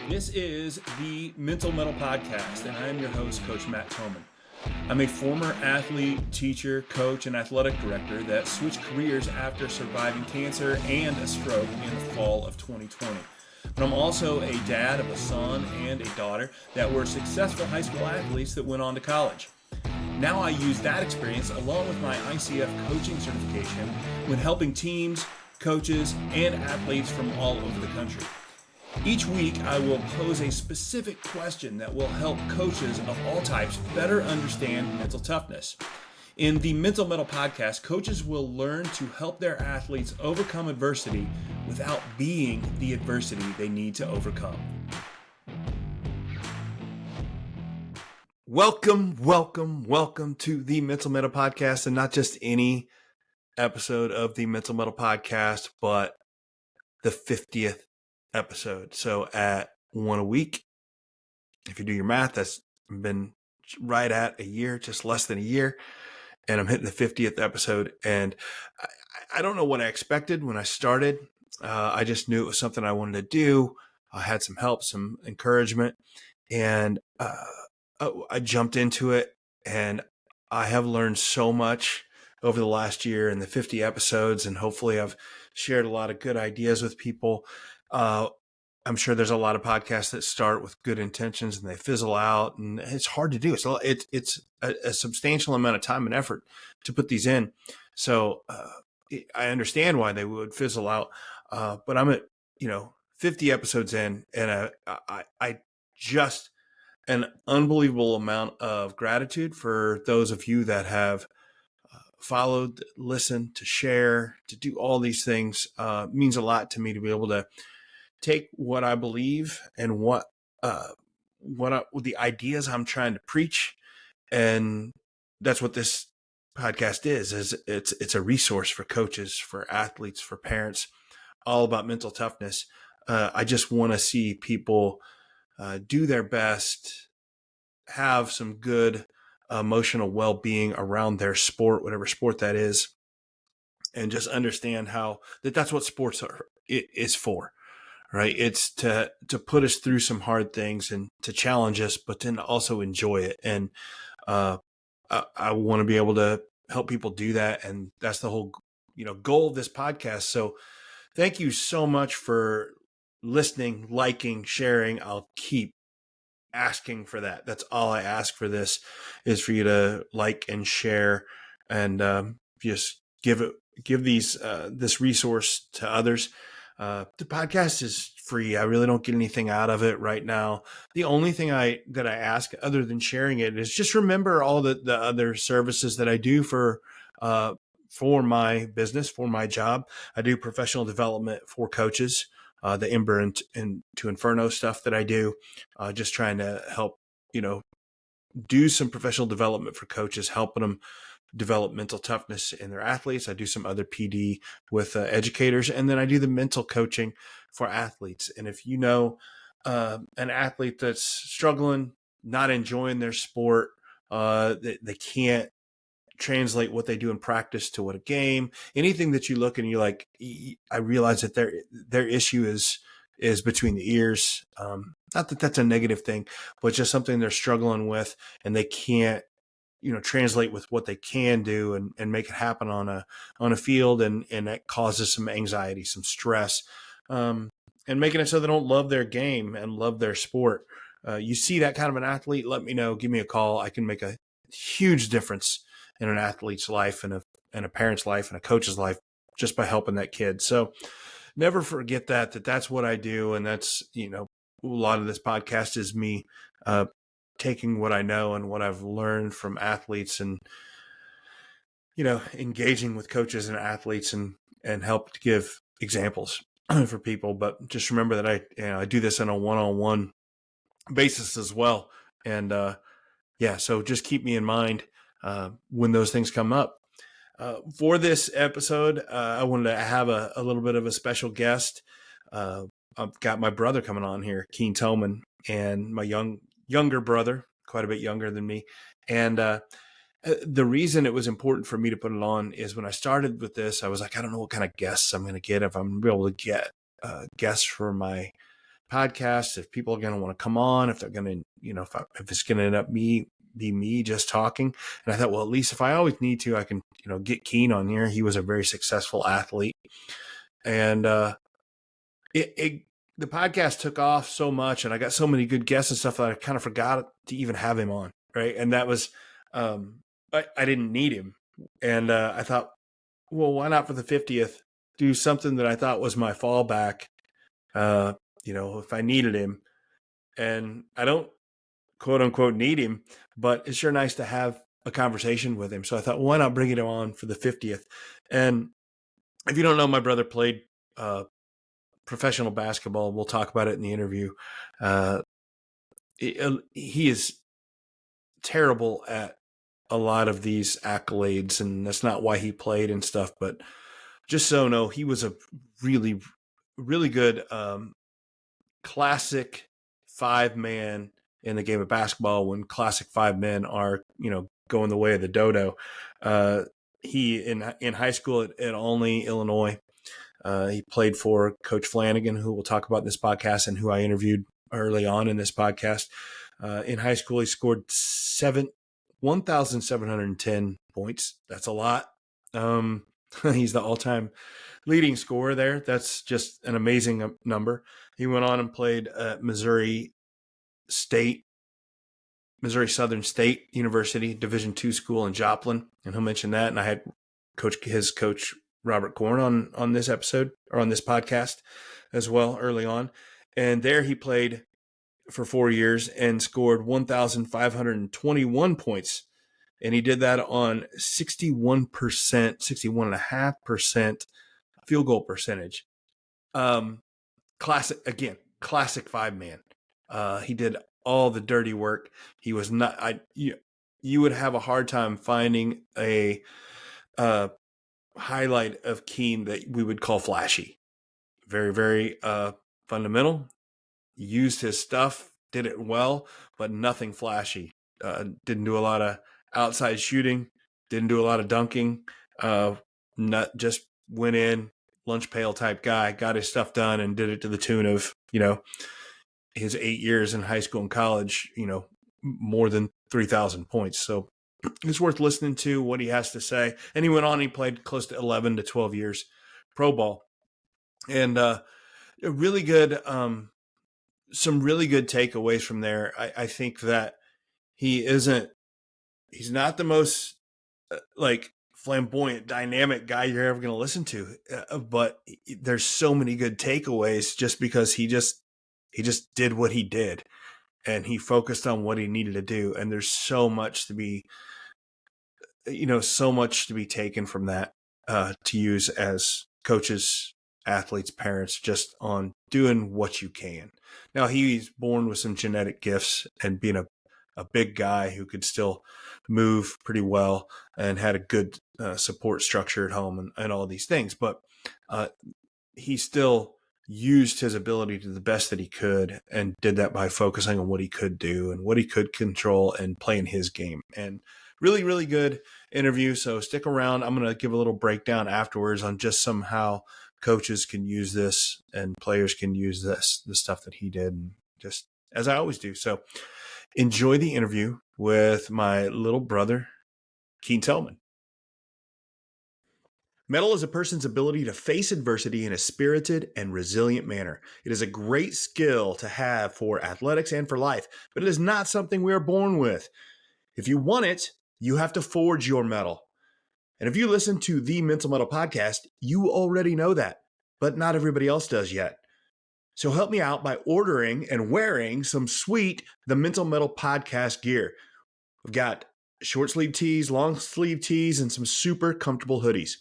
This is the Mettle podcast, and I am your host, Coach Thomann. I'm a former athlete, teacher, coach, and athletic director that switched careers after surviving cancer and a stroke in the fall of 2020. But I'm also a dad of a son and a daughter that were successful high school athletes that went on to college. Now I use that experience along with my ICF coaching certification when helping teams, coaches, and athletes from all over the country. Each week, I will pose a specific question that will help coaches of all types better understand mental toughness. In the Mettle podcast, coaches will learn to help their athletes overcome adversity without being the adversity they need to overcome. Welcome to the Mettle podcast, and not just any episode of the Mettle podcast, but the 50th episode. So at one a week, if you do your math, that's been right at a year, just less than a year. And I'm hitting the 50th episode. And I don't know what I expected when I started. I just knew it was something I wanted to do. I had some help, some encouragement, and I jumped into it. And I have learned so much over the last year in the 50 episodes. And hopefully I've shared a lot of good ideas with people. I'm sure there's a lot of podcasts that start with good intentions and they fizzle out, and it's hard to do. So it's a substantial amount of time and effort to put these in. So I understand why they would fizzle out. But I'm at 50 episodes in, and I just an unbelievable amount of gratitude for those of you that have followed, listened, to share, to do all these things. Means a lot to me to be able to take what I believe and what the ideas I'm trying to preach, and that's what this podcast is it's a resource for coaches, for athletes, for parents, all about mental toughness. I just want to see people do their best, have some good emotional well-being around their sport, whatever sport that is, and just understand how that's what sports is for. Right. It's to put us through some hard things and to challenge us, but then also enjoy it. And I want to be able to help people do that. And that's the whole, goal of this podcast. So thank you so much for listening, liking, sharing. I'll keep asking for that. That's all I ask for this, is for you to like and share, and just give this resource to others. The podcast is free. I really don't get anything out of it right now. The only thing that I ask, other than sharing it, is just remember all the other services that I do for my business, for my job. I do professional development for coaches, the Ember and to Inferno stuff that I do, just trying to help, do some professional development for coaches, helping them develop mental toughness in their athletes. I do some other PD with educators, and then I do the mental coaching for athletes. And if you know an athlete that's struggling, not enjoying their sport, they can't translate what they do in practice to what a game, anything that you look and you're like, I realize that their issue is between the ears. Not that that's a negative thing, but just something they're struggling with, and they can't translate with what they can do and make it happen on a field, and that causes some anxiety, some stress, and making it so they don't love their game and love their sport. You see that kind of an athlete, let me know, give me a call. I can make a huge difference in an athlete's life and a parent's life and a coach's life just by helping that kid. So never forget that's what I do. And that's, a lot of this podcast is me taking what I know and what I've learned from athletes, and engaging with coaches and athletes, and help to give examples for people. But just remember that I do this on a one-on-one basis as well. And so just keep me in mind when those things come up. For this episode, I wanted to have a little bit of a special guest. I've got my brother coming on here, Keane Thomann, and my younger brother, quite a bit younger than me. And the reason it was important for me to put it on is when I started with this, I was like, I don't know what kind of guests I'm going to get, if I'm going to be able to get guests for my podcast, if people are going to want to come on, if they're going to, if it's going to end up be me just talking. And I thought, well, at least if I always need to, I can, get Keane on here. He was a very successful athlete. And the podcast took off so much, and I got so many good guests and stuff that I kind of forgot to even have him on. Right. And that was, I didn't need him. And I thought, well, why not for the 50th do something that I thought was my fallback, if I needed him. And I don't quote unquote need him, but it's sure nice to have a conversation with him. So I thought, well, why not bring it on for the 50th? And if you don't know, my brother played professional basketball. We'll talk about it in the interview. He is terrible at a lot of these accolades, and that's not why he played and stuff. But just so know, he was a really, really good classic 5-man in the game of basketball. When classic 5 men are, going the way of the dodo. He in high school at Olney, Illinois. He played for Coach Flanagan, who we'll talk about in this podcast, and who I interviewed early on in this podcast. In high school, he scored 1,710 points. That's a lot. He's the all-time leading scorer there. That's just an amazing number. He went on and played at Missouri Southern State University, Division II school in Joplin, and he'll mention that. And I had his coach Robert Korn on this episode, or on this podcast as well, early on. And there he played for 4 years and scored 1,521 points. And he did that on 61.5% field goal percentage. Classic 5-man. He did all the dirty work. He was not, you would have a hard time finding a highlight of Keane that we would call flashy. Very, very fundamental. Used his stuff, did it well, but nothing flashy. Didn't do a lot of outside shooting, didn't do a lot of dunking. Not just went in, lunch pail type guy, got his stuff done, and did it to the tune of, his 8 years in high school and college, more than 3,000 points. So it's worth listening to what he has to say. And he went on, he played close to 11 to 12 years pro ball. And really good, some really good takeaways from there. I think that he's not the most flamboyant, dynamic guy you're ever going to listen to. But there's so many good takeaways just because he just did what he did, and he focused on what he needed to do. And there's so much to be taken from that, to use as coaches, athletes, parents, just on doing what you can. Now, he's born with some genetic gifts, and being a big guy who could still move pretty well and had a good support structure at home and all these things. But he still used his ability to the best that he could, and did that by focusing on what he could do and what he could control and playing his game. And really, really good interview. So stick around. I'm going to give a little breakdown afterwards on just how coaches can use this and players can use the stuff that he did, and just as I always do. So enjoy the interview with my little brother, Keane Thomann. Mettle is a person's ability to face adversity in a spirited and resilient manner. It is a great skill to have for athletics and for life, but it is not something we are born with. If you want it, you have to forge your mettle. And if you listen to the Mental Mettle podcast, you already know that, but not everybody else does yet. So help me out by ordering and wearing some sweet The Mental Mettle podcast gear. We've got short sleeve tees, long sleeve tees, and some super comfortable hoodies.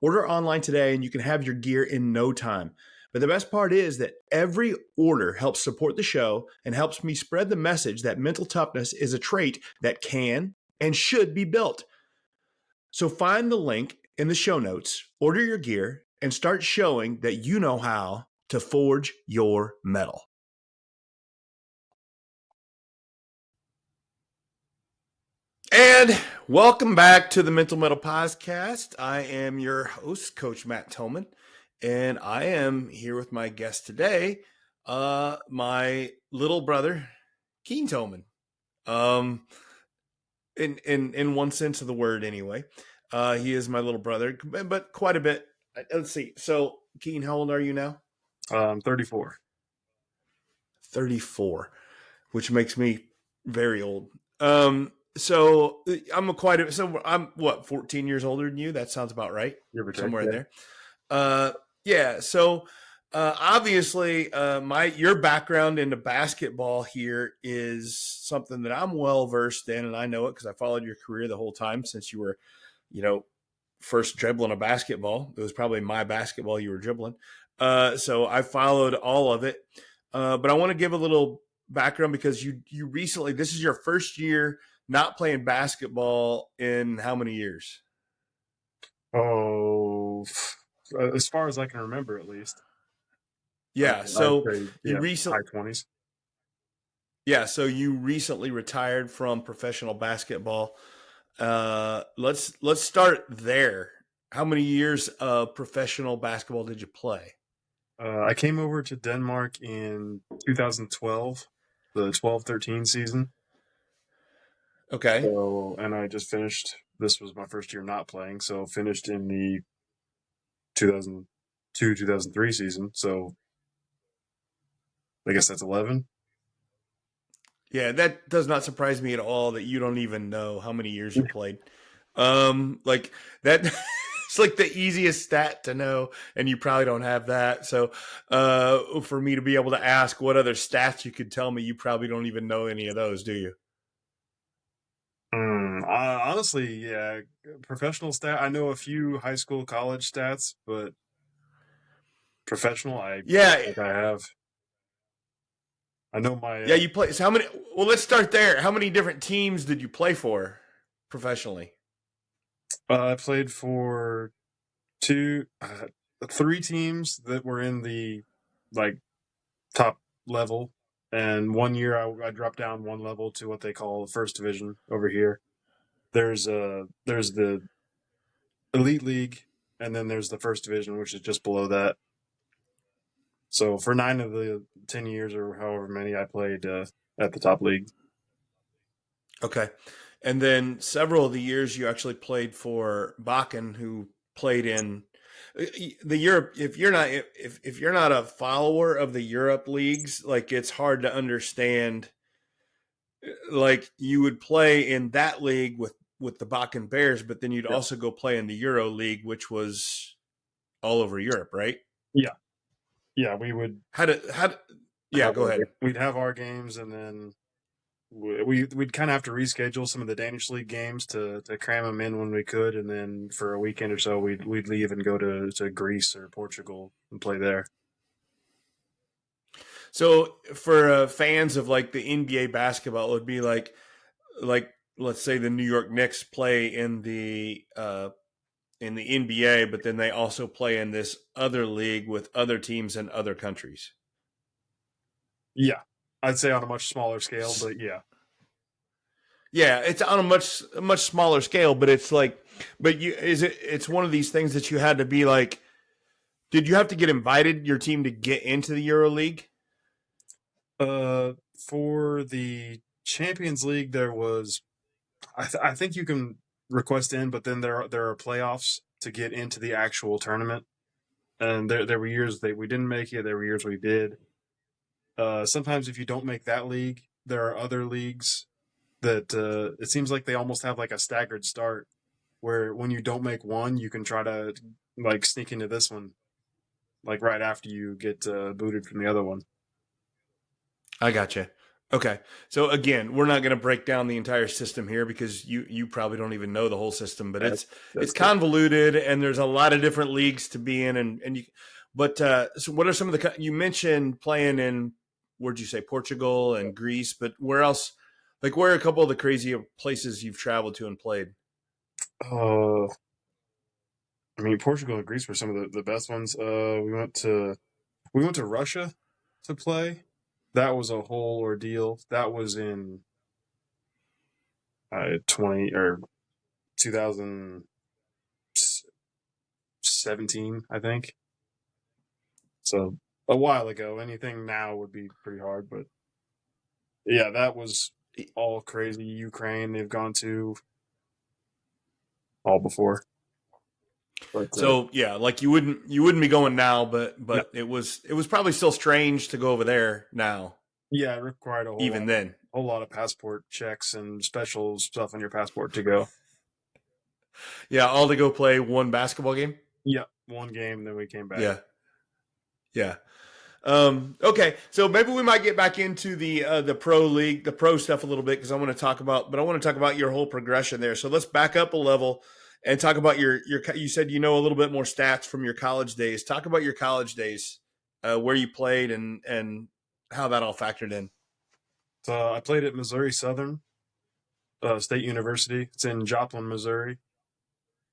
Order online today and you can have your gear in no time. But the best part is that every order helps support the show and helps me spread the message that mental toughness is a trait that can and should be built. So find the link in the show notes, order your gear, and start showing that you know how to forge your mettle. And welcome back to the Mental Mettle Podcast. I am your host, Coach Matt Thomann, and I am here with my guest today, My little brother, Keane Thomann. Um, in one sense of the word, anyway. He is my little brother, but quite a bit. Let's see. So, Keane, how old are you now? 34. 34, which makes me very old. So I'm what, 14 years older than you? That sounds about right. Give or take. Somewhere in Yeah. there. Yeah. So, obviously, your background into basketball here is something that I'm well versed in, and I know it because I followed your career the whole time since you were, you know, first dribbling a basketball. It was probably my basketball you were dribbling. So I followed all of it. But I want to give a little background because you recently, this is your first year not playing basketball in how many years? Oh, as far as I can remember, at least. Yeah. I'd So say, you yeah, recently, high 20s. yeah. So you recently retired from professional basketball. Let's start there. How many years of professional basketball did you play? I came over to Denmark in 2012, the 12-13 season. Okay. So, and I just finished. This was my first year not playing, so finished in the 2002, 2003 season. So I guess that's 11. Yeah, that does not surprise me at all that you don't even know how many years you played. Like that it's like the easiest stat to know, and you probably don't have that. So for me to be able to ask what other stats you could tell me, you probably don't even know any of those, do you? Honestly, yeah, professional stat. I know a few high school, college stats, but professional, I don't Yeah. think I have. I know my. Yeah, you play. So how many? Well, let's start there. How many different teams did you play for professionally? I played for three teams that were in the like top level, and one year I dropped down one level to what they call the first division over here. There's the elite league, and then there's the first division, which is just below that. So for 9 of the 10 years or however many I played at the top league. Okay. And then several of the years you actually played for Bakken, who played in the Europe. If you're not a follower of the Europe leagues, like it's hard to understand. Like you would play in that league with the Bakken Bears, but then you'd Yeah. also go play in the Euro League, which was all over Europe, right? Yeah. Yeah, we would How did yeah, go ahead. we'd have our games, and then we'd kind of have to reschedule some of the Danish league games to cram them in when we could, and then for a weekend or so we'd leave and go to Greece or Portugal and play there. So for fans of like the NBA basketball, it would be like let's say the New York Knicks play in the NBA, but then they also play in this other league with other teams in other countries. Yeah, I'd say on a much smaller scale, but yeah. Yeah, it's on a much smaller scale, but it's like, but you is it? It's one of these things that you had to be like. Did you have to get invited your team to get into the Euro League? For the Champions League, there was I think you can request in, but then there are playoffs to get into the actual tournament. And there were years that we didn't make it. There were years we did. Sometimes if you don't make that league, there are other leagues that it seems like they almost have like a staggered start, where when you don't make one, you can try to like sneak into this one, like right after you get booted from the other one. I gotcha. Okay, so again, we're not going to break down the entire system here because you probably don't even know the whole system, but That, it's that's good. convoluted and there's a lot of different leagues to be in, and you. But so, what are some of the you mentioned playing in? Where'd you say Portugal and Greece? But where else? Like, where are a couple of the crazy places you've traveled to and played? Uh, I mean, Portugal and Greece were some of the best ones. We went to Russia to play. That was a whole ordeal. That was in 20 or 2017, I think. So a while ago. Anything now would be pretty hard, but yeah, that was all crazy. Ukraine, they've gone to all before. But So yeah, like you wouldn't be going now, but no, it was probably still strange to go over there now, yeah, it required even then. whole lot of passport checks and special stuff on your passport to go. Yeah, all to go play one basketball game. Yeah, one game, then we came back. Yeah, yeah. Okay, so maybe we might get back into the pro league, the pro stuff a little bit because I want to talk about your whole progression there. So let's back up a level and talk about your. You said you know a little bit more stats from your college days. Talk about your college days, where you played and how that all factored in. So I played at Missouri Southern State University. It's in Joplin, Missouri.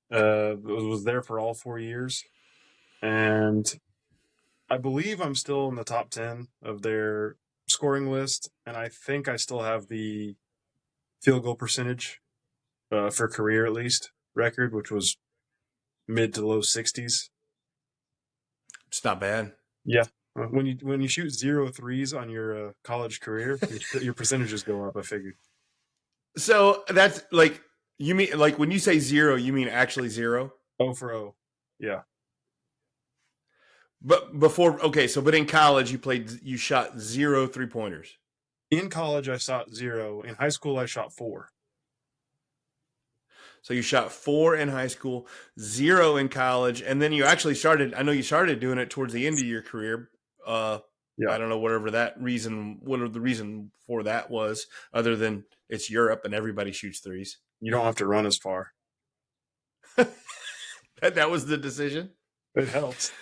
Was there for all 4 years, and I believe I'm still in the top 10 of their scoring list, and I think I still have the field goal percentage for career at least record, which was mid to low 60s. It's not bad. Yeah, when you shoot 0 threes on your college career, your percentages go up. I figured. So that's like you mean like when you say 0, you mean actually 0? 0 for 0. Yeah. But but in college you shot 0 3-pointers. In college, I shot 0. In high school, I shot 4. So you shot 4 in high school, 0 in college, and then you actually started. I know you started doing it towards the end of your career. Yeah. I don't know whatever the reason for that was, other than it's Europe and everybody shoots threes. You don't have to run as far. That was the decision. It helps.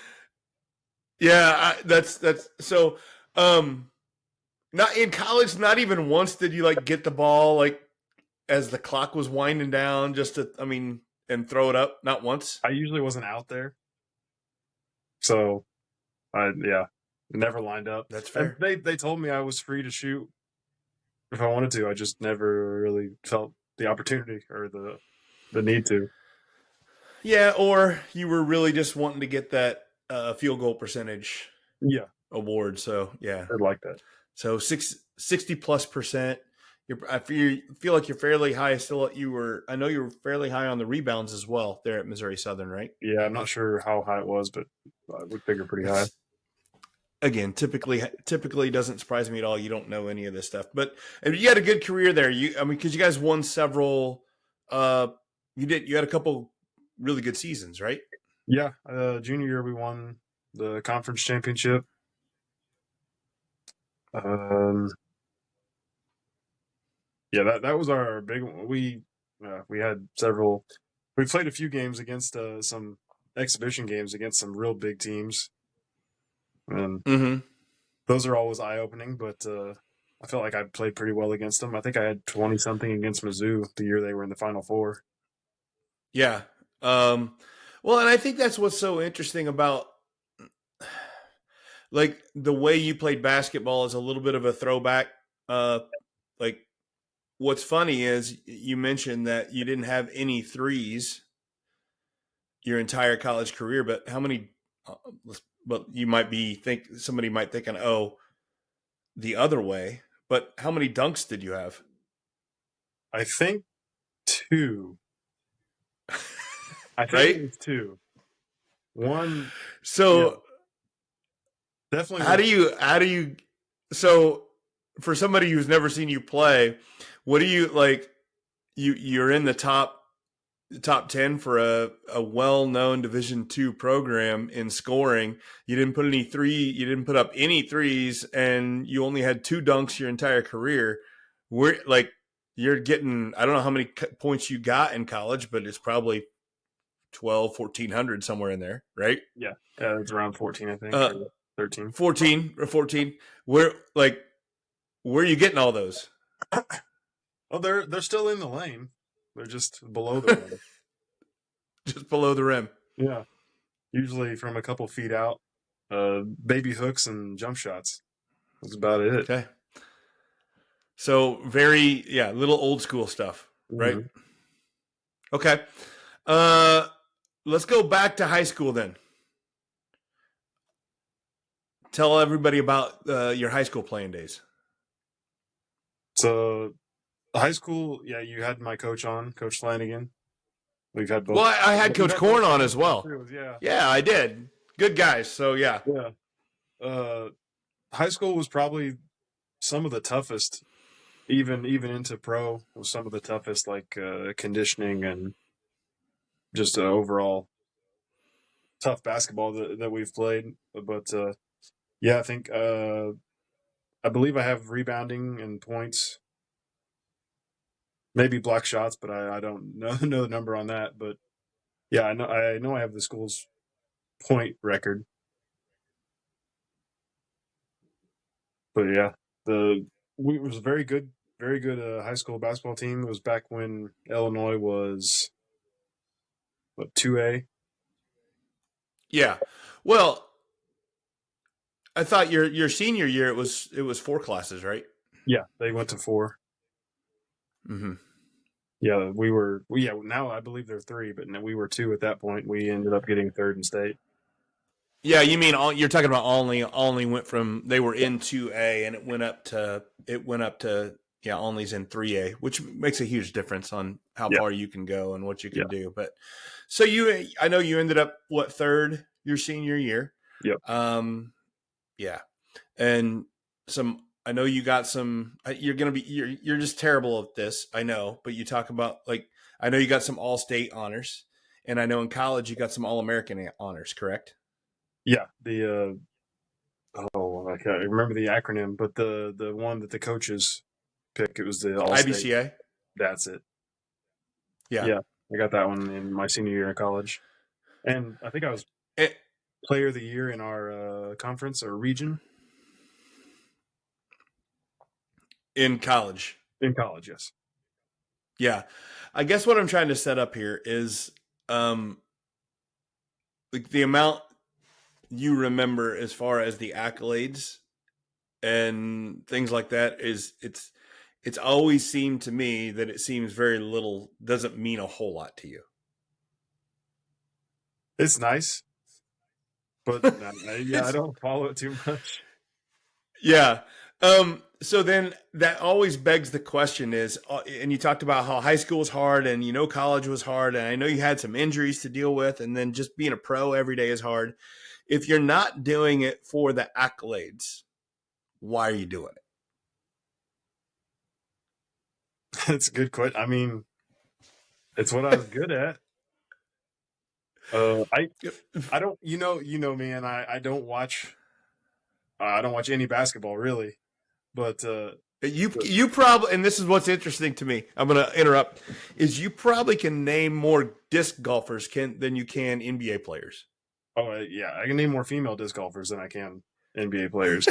Yeah, that's so. Not in college. Not even once did you like get the ball like as the clock was winding down, just to and throw it up. Not once. I usually wasn't out there, so it never lined up. That's fair. And they told me I was free to shoot if I wanted to. I just never really felt the opportunity or the need to. Yeah, or you were really just wanting to get that field goal percentage award. So yeah, I'd like that. So 60+%. I feel like you're fairly high. I know you were fairly high on the rebounds as well there at Missouri Southern, right? Yeah, I'm not sure how high it was, but I would figure pretty high. Again, typically doesn't surprise me at all. You don't know any of this stuff, but you had a good career there. Because you guys won several. You had a couple really good seasons, right? Yeah, junior year we won the conference championship. Yeah, that was our big one. We had several. We played a few games against some exhibition games against some real big teams, and those are always eye opening. But I felt like I played pretty well against them. I think I had 20 something against Mizzou the year they were in the Final Four. Yeah. Well, and I think that's what's so interesting about like the way you played basketball is a little bit of a throwback. Like what's funny is you mentioned that you didn't have any threes your entire college career, but how many? But you might somebody might thinking, oh, the other way. But how many dunks did you have? I think 2. I think right? it was 2. One. So definitely. How do you? So for somebody who's never seen you play, what do you like? You're in the top 10 for a well-known Division II program in scoring. You didn't put up any threes, and you only had 2 dunks your entire career. You're getting, I don't know how many points you got in college, but it's probably 1,400 somewhere in there, right? Yeah, it's around 14, I think, 13. 14. Where are you getting all those? Oh, they're still in the lane. They're just below the rim. Just below the rim. Yeah. Usually from a couple feet out. Baby hooks and jump shots. That's about it. Okay. So little old school stuff, right? Mm-hmm. Okay. Let's go back to high school then. Tell everybody about your high school playing days. So high school, yeah, you had my coach on, Coach Flanagan. We've had Well, both. I had We've Coach had both Corn on coaches as well. too, yeah. Yeah, I did. Good guys. So yeah. Yeah. Uh, High school was probably some of the toughest, even into pro, was some of the toughest, like conditioning and just overall tough basketball that we've played. But yeah, I believe I have rebounding and points, maybe block shots, but I don't know the number on that. But yeah, I know I have the school's point record. But yeah, the we it was a very good high school basketball team. It was back when Illinois was what 2A. Yeah. Well, I thought your senior year it was 4 classes, right? Yeah, they went to 4. Mm-hmm. Yeah, yeah, now I believe they're 3, but no, we were 2 at that point. We ended up getting third in state. Yeah, you mean you're talking about only went from they were in 2A and it went up to yeah, only's in 3A, which makes a huge difference on how Yeah, far you can go and what you yeah, can do. But so I know you ended up what, third your senior year. yep. Yeah. And I know you got some you're just terrible at this, I know, but you talk about like I know you got some all-state honors and I know in college you got some all-American honors, correct? Yeah, I can't remember the acronym, but the one that the coaches pick, it was the All State. IBCA? That's it. Yeah. Yeah, I got that one in my senior year of college, and I think I was It, player of the year in our conference or region in college. in college. Yes. Yeah. I guess what I'm trying to set up here is like the amount you remember as far as the accolades and things like that is it's always seemed to me that it seems very little doesn't mean a whole lot to you. It's nice, but yeah, I don't follow it too much. Yeah. So then that always begs the question is, and you talked about how high school was hard and college was hard. And I know you had some injuries to deal with and then just being a pro every day is hard. If you're not doing it for the accolades, why are you doing it? It's a good question. I mean, it's what I was good at. I don't, man, I don't watch any basketball really, but You probably, and this is what's interesting to me. I'm going to interrupt. Is you probably can name more disc golfers than you can NBA players. yeah, I can name more female disc golfers than I can NBA players.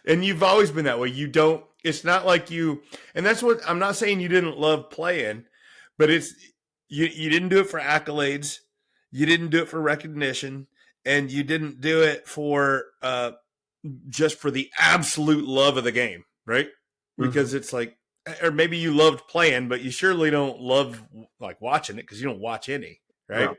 And you've always been that way. You don't. It's not like you. And that's what I'm not saying. You didn't love playing, but it's you didn't do it for accolades. You didn't do it for recognition, and you didn't do it for just for the absolute love of the game, right? Because it's like, or maybe you loved playing, but you surely don't love like watching it because you don't watch any, right? No.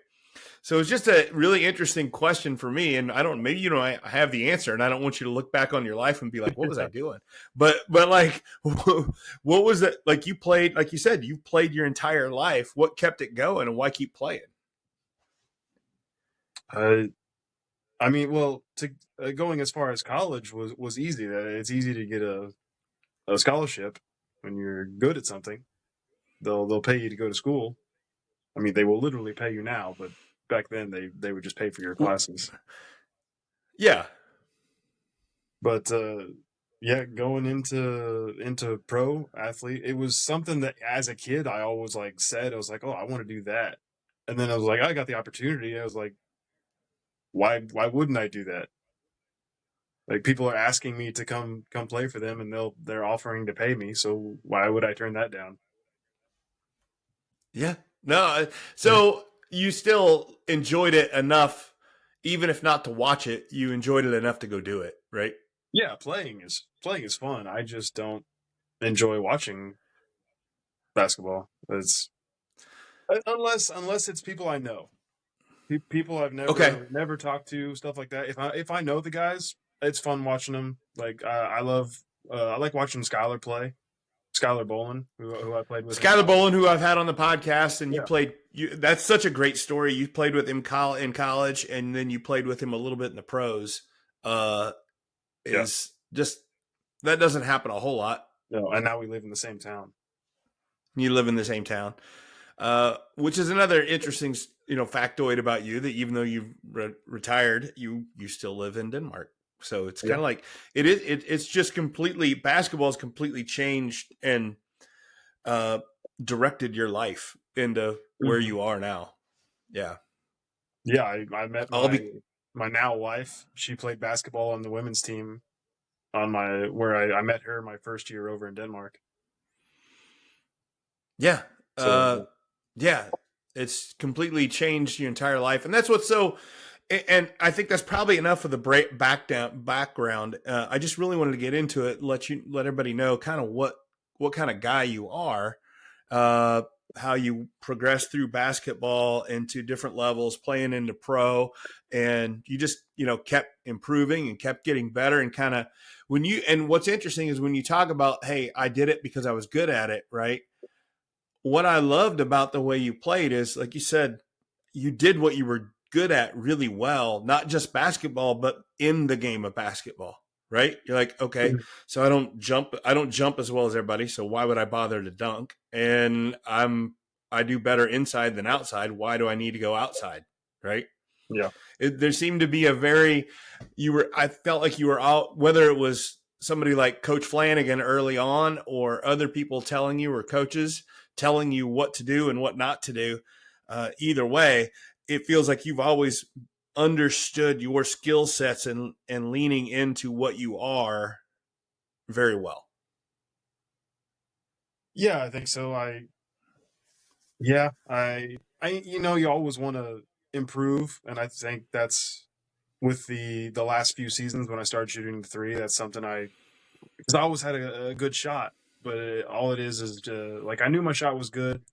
So it's just a really interesting question for me, and I don't. Maybe I have the answer, and I don't want you to look back on your life and be like, "What was I doing?" But like, what was it like? You played, like you said, you played your entire life. What kept it going, and why keep playing? I mean, well, to going as far as college was easy. It's easy to get a scholarship when you're good at something. They'll pay you to go to school. I mean, they will literally pay you now, but back then they would just pay for your classes. Yeah. But yeah, going into pro athlete, it was something that as a kid I always like said, I was like, oh, I want to do that. And then I was like, I got the opportunity. I was like, why wouldn't I do that? Like people are asking me to come play for them and they're offering to pay me, so why would I turn that down? Yeah. No. So you still enjoyed it enough, even if not to watch it, you enjoyed it enough to go do it, right? Yeah, playing is fun. I just don't enjoy watching basketball. It's unless it's people I know. People I've Okay. never talked to, stuff like that. If I know the guys, it's fun watching them. Like I love I like watching Skylar play. Skylar Bolin, who I played with in Skylar college. Boland, who I've had on the podcast, and Yeah, that's such a great story. You played with him in college, and then you played with him a little bit in the pros. Uh, yeah. is just that doesn't happen a whole lot. No, and now we live in the same town. You live in the same town, which is another interesting, factoid about you, that even though you've retired, you still live in Denmark. So it's kind Yeah. of like it's just completely, basketball has completely changed and directed your life into where Mhm. you are now. Yeah. Yeah, I met I'll be my now wife. She played basketball on the women's team on my where I met her my first year over in Denmark. Yeah. Uh, So yeah. It's completely changed your entire life. And that's what's so, and I think that's probably enough of the background. I just really wanted to get into it, let everybody know kind of what kind of guy you are, uh, how you progress through basketball into different levels, playing into pro, and you just, kept improving and kept getting better. And kind of and what's interesting is when you talk about, hey, I did it because I was good at it, right? What I loved about the way you played is, like you said, you did what you were good at really well, not just basketball, but in the game of basketball, right? You're like, okay, Mhm. so I don't jump as well as everybody, so why would I bother to dunk? And I do better inside than outside. Why do I need to go outside? Right? Yeah. There seemed to be I felt like you were out, whether it was somebody like Coach Flanagan early on or other people telling you, or coaches telling you what to do and what not to do. Either way, it feels like you've always understood your skill sets and leaning into what you are very well. Yeah, I think so. Yeah, you always want to improve, and I think that's with the last few seasons when I started shooting the three. That's something because I always had a good shot, but all it is like I knew my shot was good,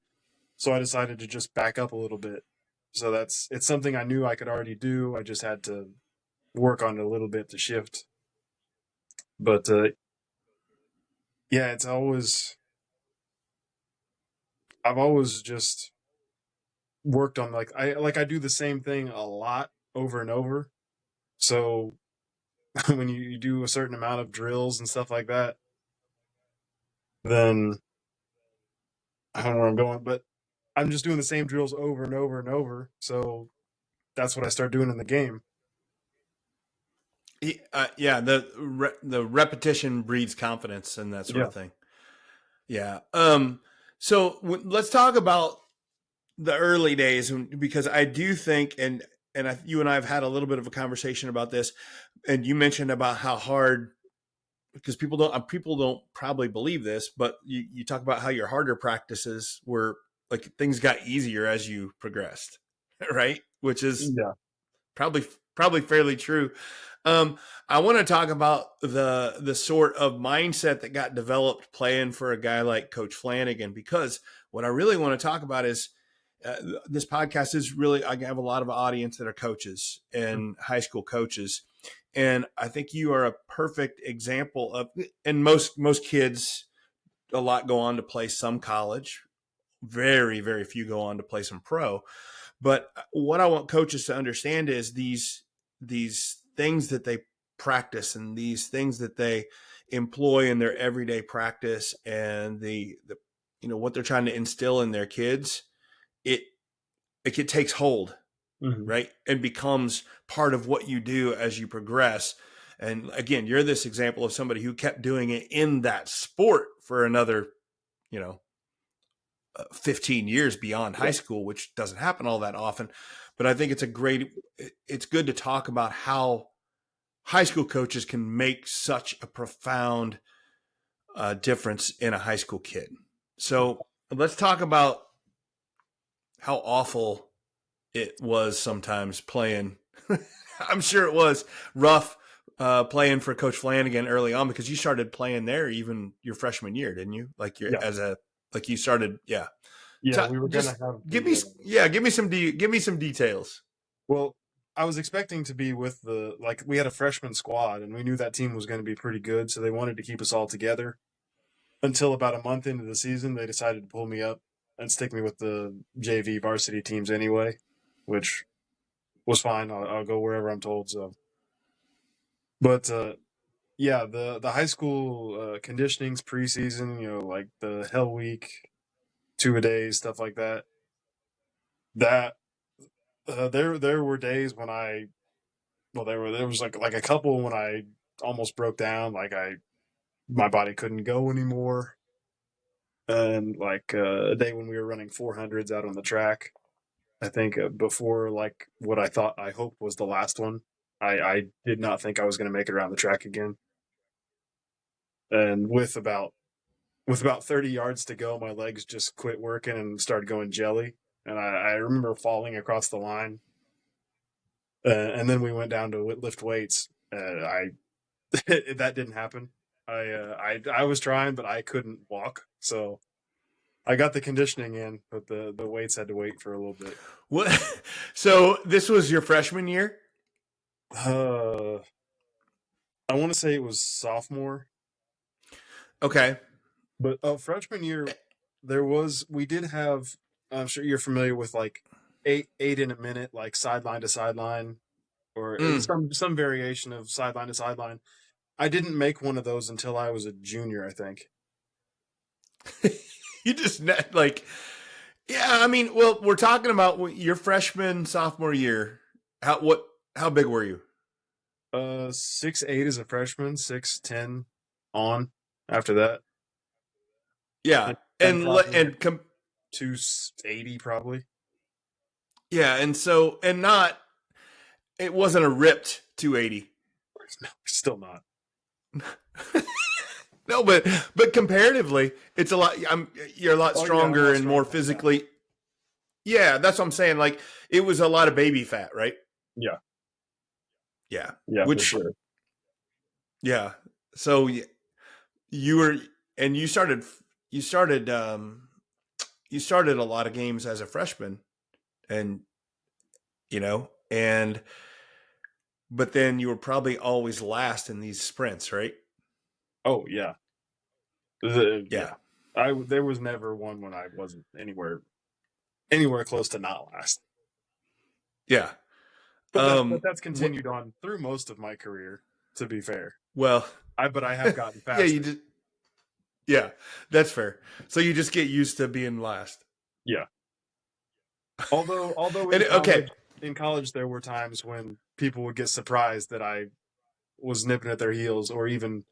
so I decided to just back up a little bit. So it's something I knew I could already do. I just had to work on it a little bit to shift. But yeah, I've always just worked on I do the same thing a lot over and over. So when you do a certain amount of drills and stuff like that, then I don't know where I'm going, but I'm just doing the same drills over and over and over. So that's what I start doing in the game. Yeah, the repetition breeds confidence and that sort Yeah. of thing. Yeah. So let's talk about the early days, because I do think, you and I have had a little bit of a conversation about this, and you mentioned about how hard, because people don't probably believe this, but you talk about how your harder practices were, like, things got easier as you progressed, right? Which is Yeah. probably fairly true. I want to talk about the sort of mindset that got developed playing for a guy like Coach Flanagan, because what I really want to talk about is, this podcast is really, I have a lot of audience that are coaches and high school coaches, and I think you are a perfect example of. And most kids, a lot go on to play some college. Very, very few go on to play some pro. But what I want coaches to understand is these things that they practice and these things that they employ in their everyday practice, and the what they're trying to instill in their kids, it it takes hold, Mm-hmm. right? And becomes part of what you do as you progress. And again, you're this example of somebody who kept doing it in that sport for another, 15 years beyond high Yeah. school, which doesn't happen all that often. But I think it's good to talk about how high school coaches can make such a profound difference in a high school kid. So let's talk about how awful it was sometimes playing. I'm sure it was rough playing for Coach Flanagan early on, because you started playing there even your freshman year, didn't you? Yeah. Like you started, yeah. Yeah. So We were gonna just have give me some details. Well, I was expecting to be with we had a freshman squad and we knew that team was going to be pretty good. So they wanted to keep us all together until about a month into the season. They decided to pull me up and stick me with the JV varsity teams anyway, which was fine. I'll go wherever I'm told. So, but, yeah, the high school conditionings preseason, like the Hell Week, 2-a-days, stuff like that. That there were days when there was like a couple when I almost broke down, like my body couldn't go anymore, and like a day when we were running 400s out on the track. I think before like what I hoped was the last one. I did not think I was going to make it around the track again, and with about 30 yards to go, my legs just quit working and started going jelly. And I remember falling across the line. And then we went down to lift weights. That didn't happen. I was trying, but I couldn't walk. So I got the conditioning in, but the weights had to wait for a little bit. What? So this was your freshman year? I want to say it was sophomore. Okay. But freshman year, we did have, I'm sure you're familiar with like eight in a minute, like sideline to sideline, or some variation of sideline to sideline. I didn't make one of those until I was a junior, I think. You just like, yeah. I mean, well, we're talking about your freshman sophomore year. How big were you? 6'8" as a freshman, 6'10" on after that. Yeah, and 280 probably. Yeah, and it wasn't a ripped 280. No, still not. No, but comparatively, it's a lot. You're a lot stronger and more physically. Yeah, that's what I'm saying. Like it was a lot of baby fat, right? Yeah. Yeah. For sure. Yeah. So you started a lot of games as a freshman, and but then you were probably always last in these sprints, right? Oh yeah. Yeah. There was never one when I wasn't anywhere close to not last. Yeah. But that's continued on through most of my career, to be fair. Well, but I have gotten faster. Yeah, that's fair. So you just get used to being last. Yeah. Although in college there were times when people would get surprised that I was nipping at their heels, or even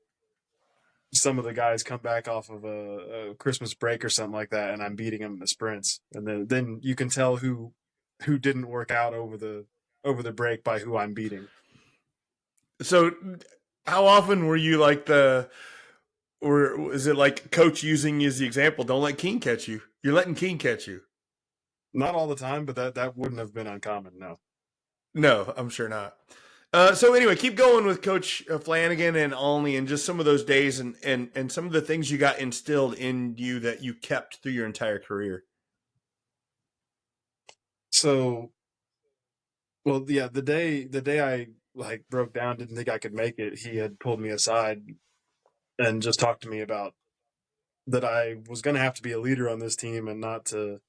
some of the guys come back off of a Christmas break or something like that, and I'm beating them in the sprints, and then you can tell who didn't work out over the break by who I'm beating. So, how often were you like or is it like coach using you as the example? Don't let Keane catch you. You're letting Keane catch you. Not all the time, but that wouldn't have been uncommon. No, I'm sure not. So anyway, keep going with Coach Flanagan and Olney, and just some of those days and some of the things you got instilled in you that you kept through your entire career. So, well, yeah, the day I like broke down, didn't think I could make it, he had pulled me aside and just talked to me about that I was going to have to be a leader on this team, and not to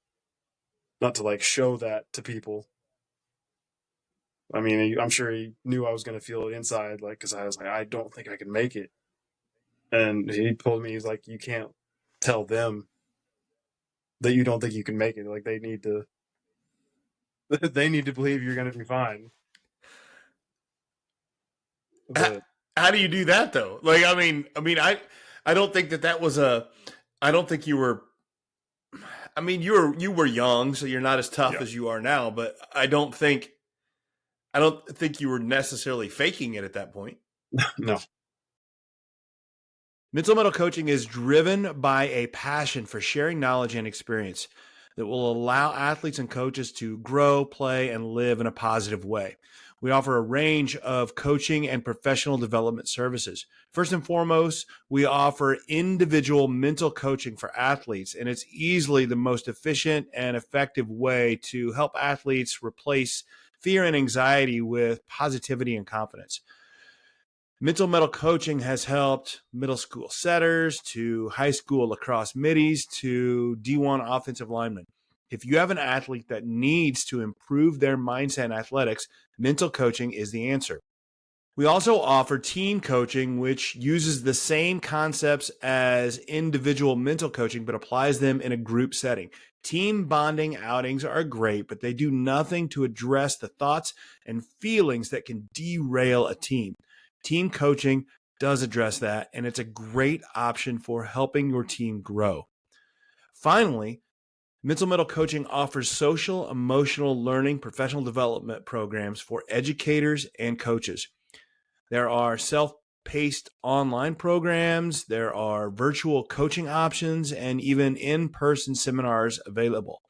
like show that to people. I mean, I'm sure he knew I was going to feel it inside, like, because I was like, I don't think I can make it. And he told me, he's like, you can't tell them that you don't think you can make it. Like, they need to believe you're going to be fine. But, how do you do that though? Like, I mean, I don't think that was I don't think you were. I mean, you were young, so you're not as tough as you are now. But I don't think you were necessarily faking it at that point. No. Mental Mettle Coaching is driven by a passion for sharing knowledge and experience that will allow athletes and coaches to grow, play, and live in a positive way. We offer a range of coaching and professional development services. First and foremost, we offer individual mental coaching for athletes, and it's easily the most efficient and effective way to help athletes replace fear and anxiety with positivity and confidence. Mental Mettle coaching has helped middle school setters to high school lacrosse middies to D1 offensive linemen. If you have an athlete that needs to improve their mindset in athletics, mental coaching is the answer. We also offer team coaching, which uses the same concepts as individual mental coaching, but applies them in a group setting. Team bonding outings are great, but they do nothing to address the thoughts and feelings that can derail a team. Team coaching does address that, and it's a great option for helping your team grow. Finally, Mental Mettle Coaching offers social, emotional learning, professional development programs for educators and coaches. There are self-paced online programs, there are virtual coaching options, and even in-person seminars available.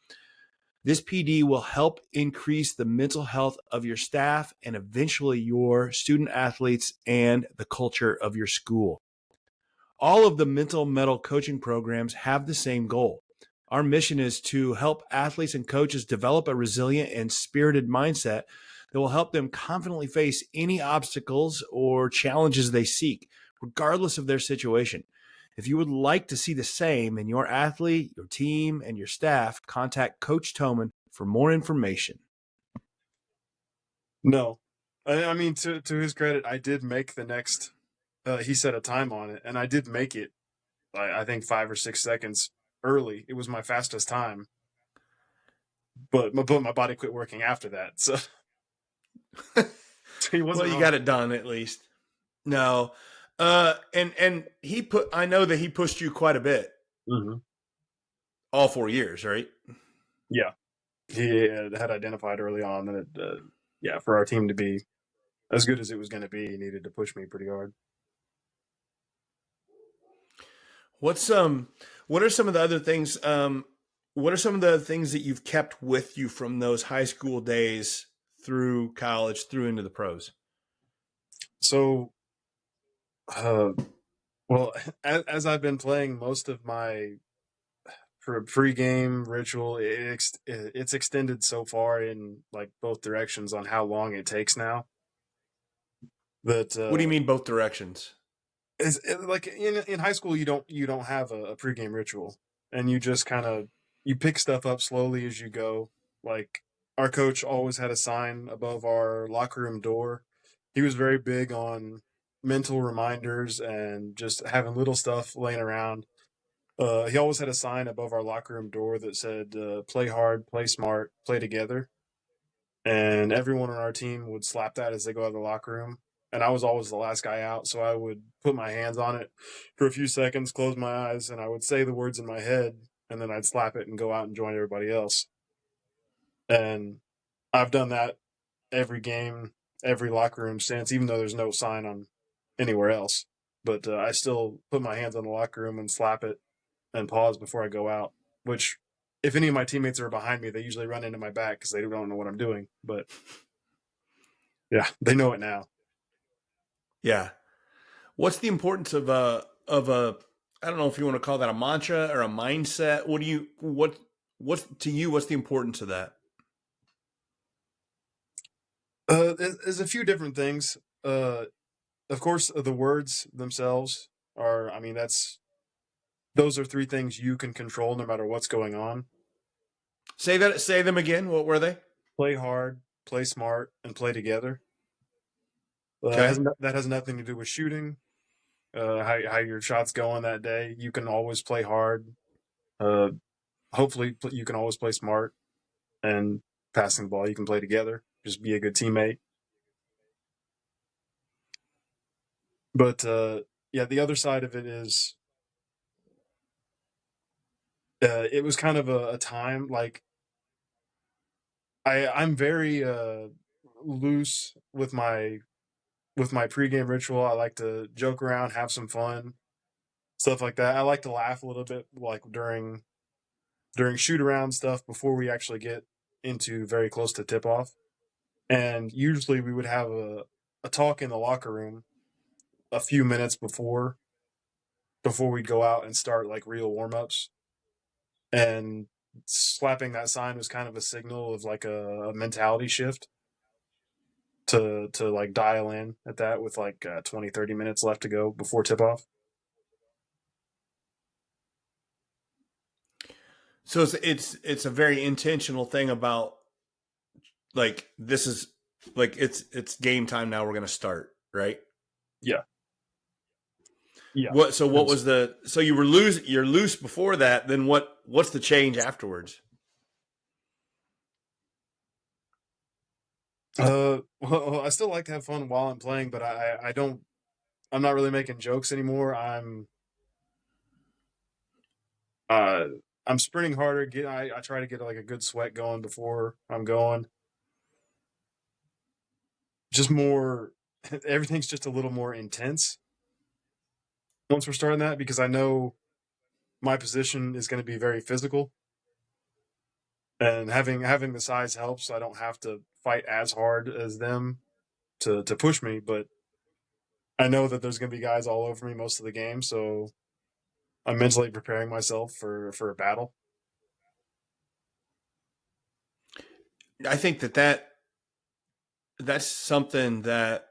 This PD will help increase the mental health of your staff and eventually your student athletes and the culture of your school. All of the Mental Mettle coaching programs have the same goal. Our mission is to help athletes and coaches develop a resilient and spirited mindset that will help them confidently face any obstacles or challenges they seek, regardless of their situation. If you would like to see the same in your athlete, your team, and your staff, contact Coach Thomann for more information. No. I mean, to his credit, I did make the next, he set a time on it, and I did make it, I think 5 or 6 seconds early. It was my fastest time. But my body quit working after that. So, he wasn't Well, you wrong. got it done at least. No. And I know that he pushed you quite a bit. Mm-hmm. All 4 years, right? Yeah. He had identified early on that, yeah, for our team to be as good as it was going to be, he needed to push me pretty hard. What are some of the other things what are some of the things that you've kept with you from those high school days through college through into the pros? So, well, as I've been playing most of my pre-game ritual, it's extended so far in like both directions on how long it takes now. That What do you mean both directions? like in high school you don't have a pregame ritual, and you just kind of you pick stuff up slowly as you go. Like our coach always had a sign above our locker room door. He was very big on mental reminders and just having little stuff laying around. He always had a sign above our locker room door that said, "Play hard, play smart, play together." And everyone on our team would slap that as they go out of the locker room. And I was always the last guy out, so I would put my hands on it for a few seconds, close my eyes, and I would say the words in my head, and then I'd slap it and go out and join everybody else. And I've done that every game, every locker room since, even though there's no sign on anywhere else. But I still put my hands on the locker room and slap it and pause before I go out, which if any of my teammates are behind me, they usually run into my back because they don't know what I'm doing. But yeah, they know it now. Yeah. What's the importance of a I don't know if you want to call that a mantra or a mindset. What's to you what's the importance of that? There's a few different things. Of course, the words themselves are. I mean, those are three things you can control no matter what's going on. Say them again. What were they? Play hard, play smart, and play together. Okay. That has nothing to do with shooting. How your shots going that day. You can always play hard. Uh, hopefully, you can always play smart, and passing the ball you can play together. Just be a good teammate. But yeah, the other side of it is it was kind of a time like I'm very loose with my pregame ritual. I like to joke around, have some fun, stuff like that. I like to laugh a little bit, like during shoot around stuff before we actually get into very close to tip off. And usually we would have a talk in the locker room a few minutes before we'd go out and start like real warm ups. And slapping that sign was kind of a signal of like a mentality shift. to like dial in at that with like 20, 30 minutes left to go before tip off. So it's a very intentional thing about like this is like it's game time now. We're gonna start, right? Yeah. Yeah. What was the so you're loose before that, then what's the change afterwards? Well, I still like to have fun while I'm playing, but I'm not really making jokes anymore. Uh I'm sprinting harder. I try to get like a good sweat going before I'm going. Just more, everything's just a little more intense once we're starting that, because I know my position is going to be very physical, and having the size helps. I don't have to fight as hard as them to push me, but I know that there's going to be guys all over me most of the game, so I'm mentally preparing myself for a battle. I think that's something that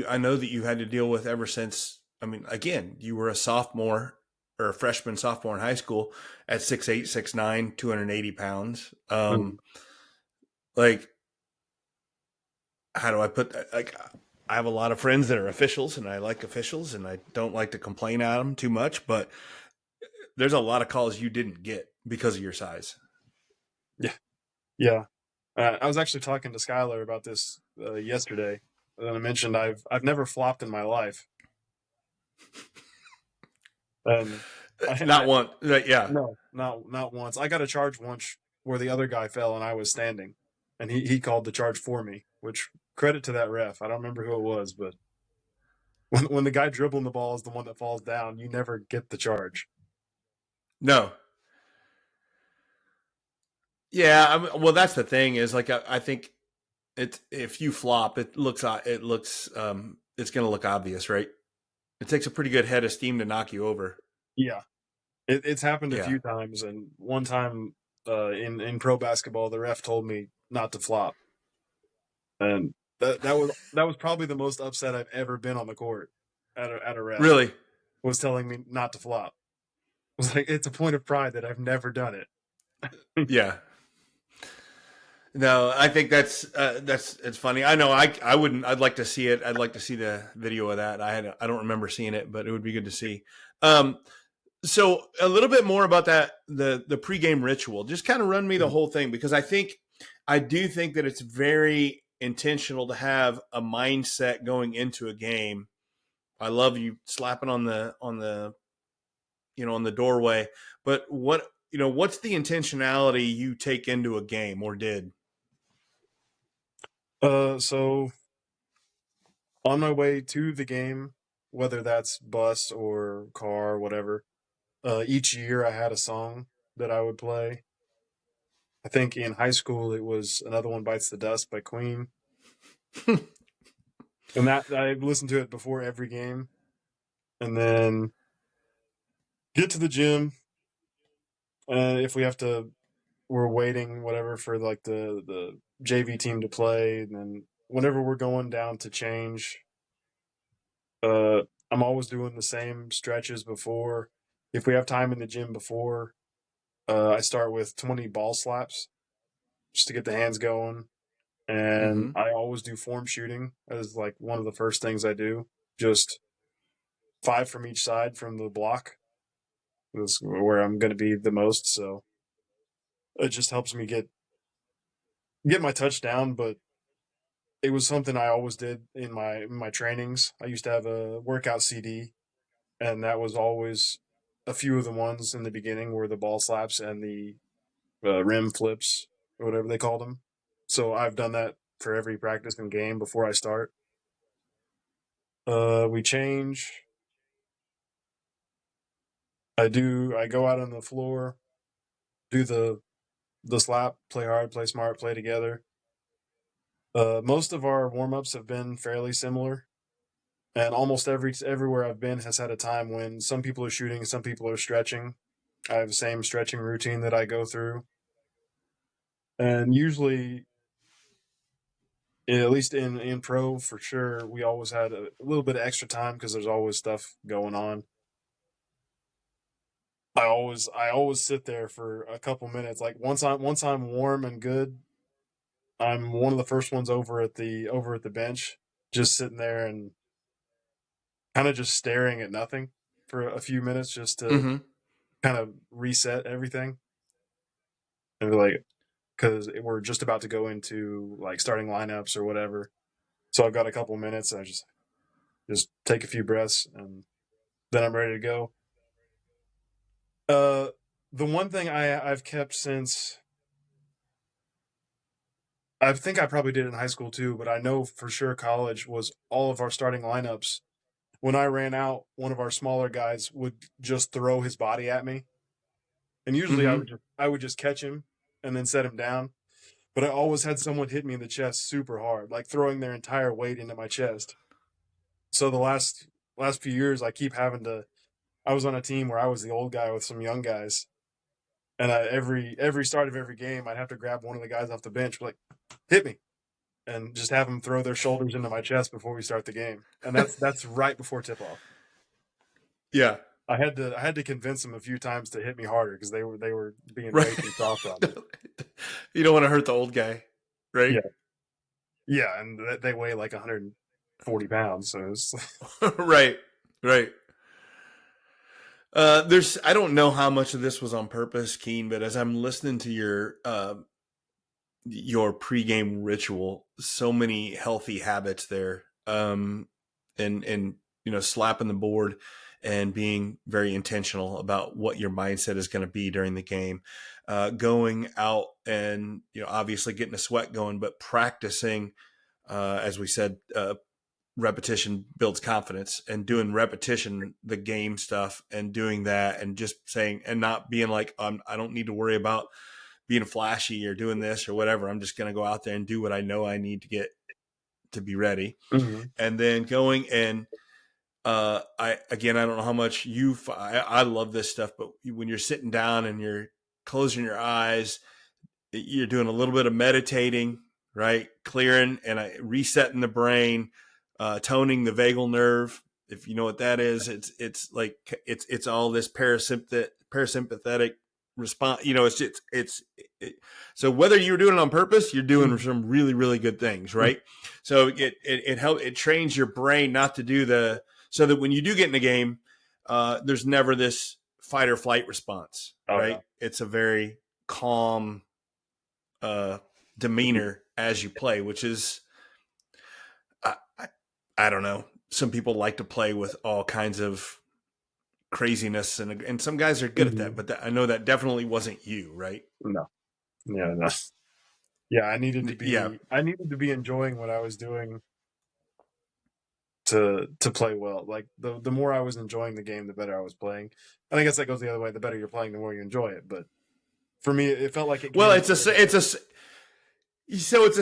I know that you had to deal with ever since. I mean, again, you were a sophomore or a freshman, sophomore in high school at 6'8", 6'9", 280 pounds. Mm. Like, how do I put that? Like, I have a lot of friends that are officials, and I like officials, and I don't like to complain at them too much, but there's a lot of calls you didn't get because of your size. Yeah, yeah. I was actually talking to Skylar about this yesterday, and I mentioned I've never flopped in my life, and Not one. Yeah. no, not once. I got a charge once where the other guy fell and I was standing, and he called the charge for me. Which, credit to that ref. I don't remember who it was, but when the guy dribbling the ball is the one that falls down, you never get the charge. No. Yeah. Well, that's the thing is like I think it's if you flop, it's going to look obvious, right? It takes a pretty good head of steam to knock you over. Yeah, it's happened a Yeah. few times, and one time in pro basketball, the ref told me not to flop, and that was probably the most upset I've ever been on the court at a ref. Really? Was telling me not to flop. I was like, it's a point of pride that I've never done it. Yeah. No, I think that's it's funny. I know I wouldn't. I'd like to see it. I'd like to see the video of that. I don't remember seeing it, but it would be good to see. So a little bit more about that the pregame ritual. Just kind of run me the whole thing, because I do think that it's very intentional to have a mindset going into a game. I love you slapping on the on the doorway, but what's the intentionality you take into a game or did? So on my way to the game, whether that's bus or car, whatever, each year I had a song that I would play. I think in high school it was Another One Bites the Dust by Queen. And that I listened to it before every game. And then get to the gym. If we have to, we're waiting, whatever, for like the JV team to play. And then whenever we're going down to change, uh, I'm always doing the same stretches before. If we have time in the gym before, I start with 20 ball slaps just to get the hands going. And Mm-hmm. I always do form shooting as like one of the first things I do. Just 5 from each side from the block. That's where I'm going to be the most. So it just helps me get my touch down. But it was something I always did in my trainings. I used to have a workout CD, and that was always a few of the ones in the beginning were the ball slaps and the rim flips or whatever they called them. So I've done that for every practice and game before I start. We change. I go out on the floor, do the slap, play hard, play smart, play together. Most of our warm ups have been fairly similar, and almost everywhere I've been has had a time when some people are shooting, some people are stretching. I have the same stretching routine that I go through, and usually at least in pro for sure, we always had a little bit of extra time because there's always stuff going on. I always sit there for a couple minutes. Like once I'm warm and good, I'm one of the first ones over at the bench, just sitting there and kind of just staring at nothing for a few minutes, just to Mm-hmm. kind of reset everything. And be like, because we're just about to go into like starting lineups or whatever. So I've got a couple minutes. And I just take a few breaths, and then I'm ready to go. Uh, the one thing I've kept since, I think I probably did it in high school too, but I know for sure college was all of our starting lineups. When I ran out, one of our smaller guys would just throw his body at me, and usually I Mm-hmm. would just catch him and then set him down. But I always had someone hit me in the chest super hard, like throwing their entire weight into my chest. So the last few years, I keep having to. I was on a team where I was the old guy with some young guys, and every start of every game, I'd have to grab one of the guys off the bench, like, hit me, and just have them throw their shoulders into my chest before we start the game. And that's right before tip off. Yeah. I had to convince them a few times to hit me harder because they were being Right. way too soft on me. You don't want to hurt the old guy, right? Yeah, yeah, and they weigh like 140 pounds, so it's Right. Right. I don't know how much of this was on purpose, Keen, but as I'm listening to your pregame ritual, so many healthy habits there. And slapping the board and being very intentional about what your mindset is going to be during the game. Going out and, obviously getting a sweat going, but practicing, as we said, repetition builds confidence, and doing repetition, the game stuff, and doing that, and just saying, and not being like, I don't need to worry about being flashy or doing this or whatever. I'm just going to go out there and do what I know I need to get to be ready. Mhm. And then going and, I don't know how much I love this stuff, but when you're sitting down and you're closing your eyes, you're doing a little bit of meditating, right? Clearing and resetting the brain, toning the vagal nerve. If you know what that is, it's all this parasympathetic response. So whether you're doing it on purpose, you're doing Mhm. some really, really good things, Mhm. right? So it trains your brain not to do so that when you do get in a game, there's never this fight or flight response, Oh yeah. right? It's a very calm demeanor as you play, which is, I, I, I don't know. Some people like to play with all kinds of craziness, and some guys are good at that. Mhm. But I know that definitely wasn't you, right? No. Yeah, no. Yeah, I needed to Yeah. be I needed to be enjoying what I was doing to play well. Like the more I was enjoying the game, the better I was playing. And I guess that goes the other way. The better you're playing, the more you enjoy it. But for me, it felt like it Well, came. it's a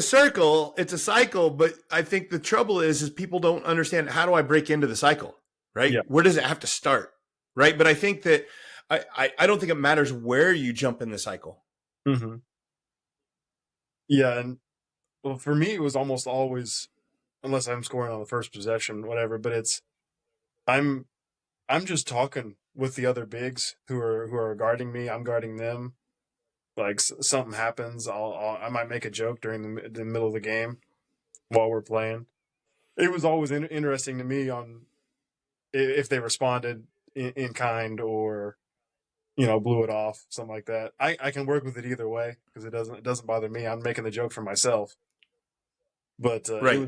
circle, it's a cycle. But I think the trouble is people don't understand, how do I break into the cycle, right? Yeah. Where does it have to start, right? But I think that I don't think it matters where you jump in the cycle. Hmm. Yeah, and well, for me, it was almost always, unless I'm scoring on the first possession, whatever. But I'm I'm just talking with the other bigs who are guarding me. I'm guarding them. Like something happens, I might make a joke during the middle of the game while we're playing. It was always interesting to me on if they responded in kind, or blew it off, something like that. I can work with it either way because it doesn't bother me. I'm making the joke for myself. But Right.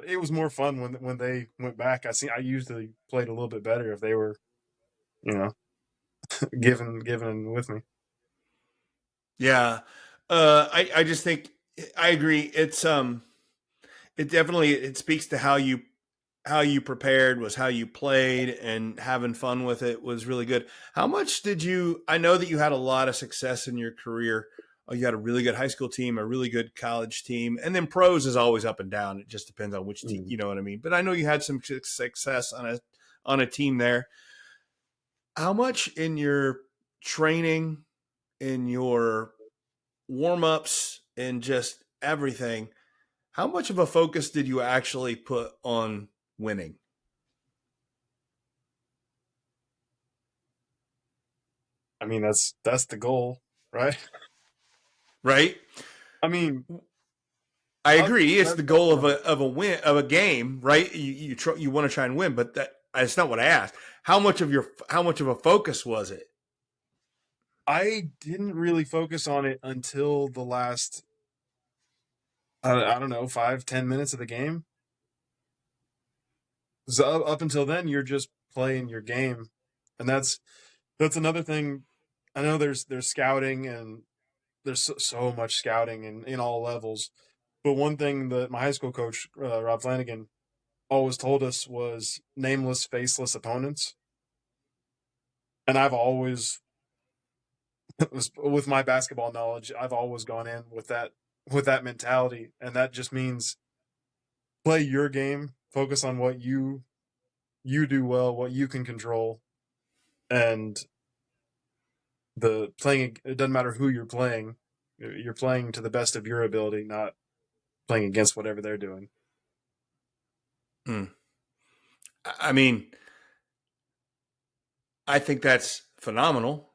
it was more fun when they went back. I usually played a little bit better if they were you know giving with me. Yeah. I just think I agree. It definitely, it speaks to how you prepared, was how you played, and having fun with it was really good. How much did you, I know that you had a lot of success in your career. You had a really good high school team, a really good college team, and then pros is always up and down. It just depends on which team, Mm. you know what I mean? But I know you had some success on a team there. How much in your training, in your warm-ups, and just everything, How much of a focus did you actually put on winning? I mean, that's the goal, right? Right? I mean, I agree. It's the that's goal of a win of a game, right? You want to try and win, but that's not what I asked. How much of a focus was it? I didn't really focus on it until the last, I don't know, 5-10 minutes of the game. So up until then, you're just playing your game, and that's another thing. I know there's scouting, and there's so much scouting in all levels. But one thing that my high school coach, Rob Flanagan, always told us was nameless, faceless opponents. And I've always, with my basketball knowledge, I've always gone in with that mentality, and that just means play your game, focus on what you do well, what you can control, and the playing. It doesn't matter who you're playing. You're playing to the best of your ability, not playing against whatever they're doing. Mm. I mean, I think that's phenomenal.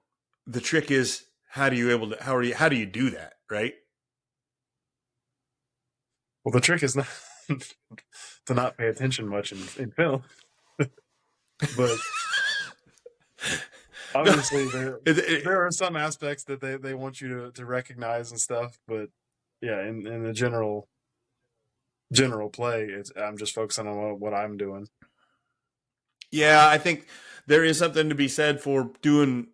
The trick is how do you do that, right? Well, the trick is not to not pay attention much in film, but obviously there are some aspects that they want you to recognize and stuff. But yeah, in the general play, I'm just focusing on what I'm doing. Yeah, I think there is something to be said for playing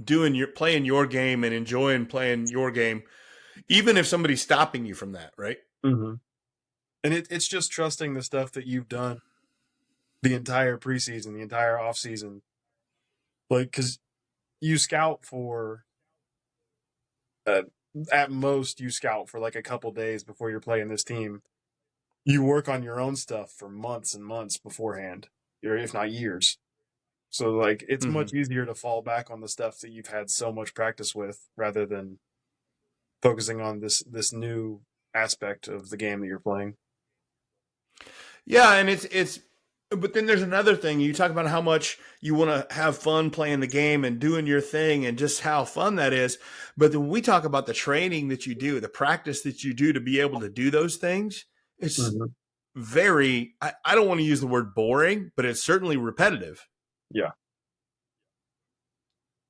your game and enjoying playing your game, even if somebody's stopping you from that, right? Mm-hmm. And it's just trusting the stuff that you've done the entire preseason, the entire off season, like because you scout for at most you scout for like a couple days before you're playing this team. You work on your own stuff for months and months beforehand, or if not years. So like it's Mm-hmm. much easier to fall back on the stuff that you've had so much practice with rather than focusing on this new aspect of the game that you're playing. Yeah, and it's but then there's another thing. You talk about how much you want to have fun playing the game and doing your thing and just how fun that is. But then we talk about the training that you do, the practice that you do to be able to do those things. It's Mm-hmm. I don't want to use the word boring, but it's certainly repetitive. Yeah.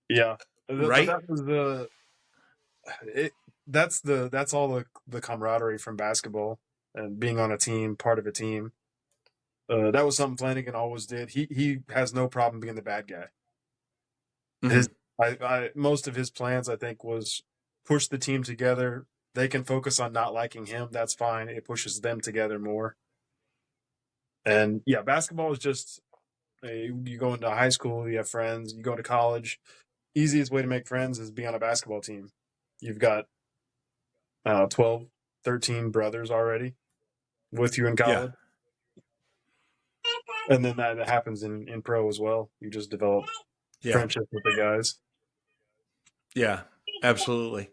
Yeah. But Right? that was that's all the camaraderie from basketball and being on a team, part of a team. That was something Flanagan always did. He has no problem being the bad guy. Mm-hmm. His most of his plans, I think, was push the team together. They can focus on not liking him. That's fine. It pushes them together more. And yeah, basketball is just you go into high school, you have friends. You go to college. Easiest way to make friends is be on a basketball team. You've got 12, 13 brothers already with you in Yeah. college. And then that happens in pro as well. You just develop Yeah. friendship with the guys. Yeah. Absolutely.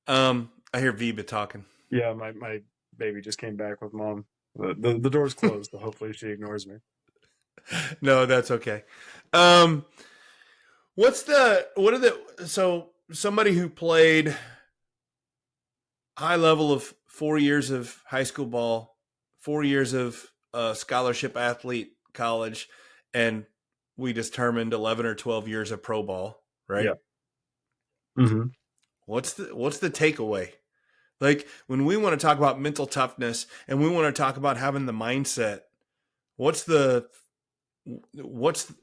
I hear Viva talking. Yeah, my baby just came back with mom. The door's closed, so hopefully she ignores me. No, that's okay. Um, so somebody who played high level of 4 years of high school ball, 4 years of scholarship athlete college, and we determined 11 or 12 years of pro ball, right? Yeah. Mm-hmm. What's the takeaway? Like when we want to talk about mental toughness and we want to talk about having the mindset, what's the what's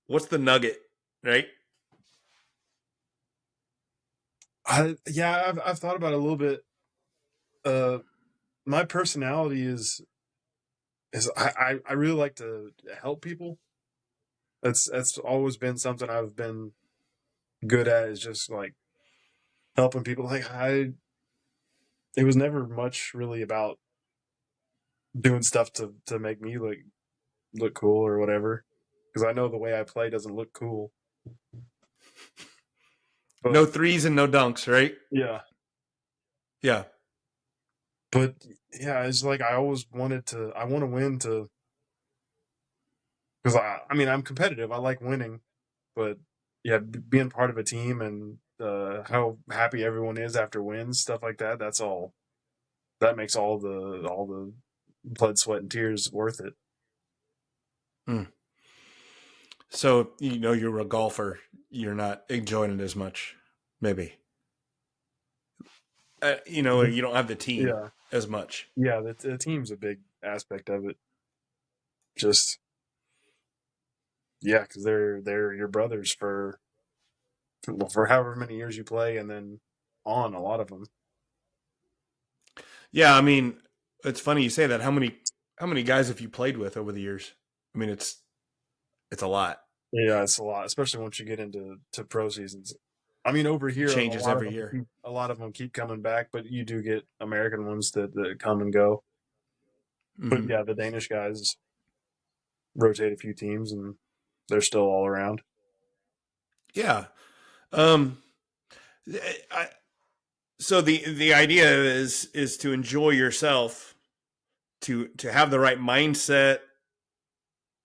what's the nugget, right? I've thought about it a little bit. My personality is I really like to help people. That's always been something I've been good at, is just like helping people. Like it was never much really about doing stuff to make me look cool or whatever, because I know the way I play doesn't look cool. No But threes and no dunks, right? yeah, Yeah. But yeah, it's like I always wanted to. I want to win to because I mean I'm competitive. I like winning, but yeah, being part of a team and how happy everyone is after wins, stuff like that. That's all. That makes all the blood, sweat, and tears worth it. Mm. So, you're a golfer. You're not enjoying it as much, maybe. You don't have the team Yeah, as much. yeah. The team's a big aspect of it. Just yeah, because they're your brothers for however many years you play, and then on a lot of them. Yeah, I mean, it's funny you say that. How many guys have you played with over the years? I mean, it's a lot. Yeah, it's a lot, especially once you get into pro seasons. I mean, over It here, changes every year. a lot of them keep coming back, but you do get American ones that come and go. But Hmm. yeah, the Danish guys rotate a few teams, and they're still all around. Yeah. Um. I, so the idea is to enjoy yourself, to have the right mindset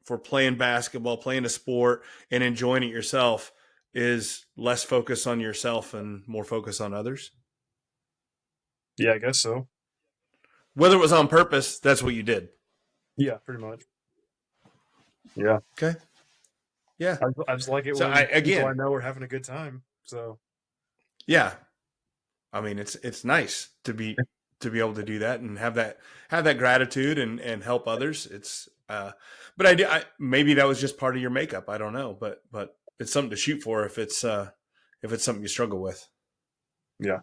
for playing basketball, playing a sport, and enjoying it yourself is less focus on yourself and more focus on others. Yeah, I guess so. Whether it was on purpose, that's what you did. Yeah, pretty much. Yeah, Okay. Yeah. I just like it So I when people I again, know are having a good time. So yeah. I mean, it's nice to be able to do that and have that gratitude and help others. But maybe that was just part of your makeup. I don't know, but it's something to shoot for if it's something you struggle with. yeah,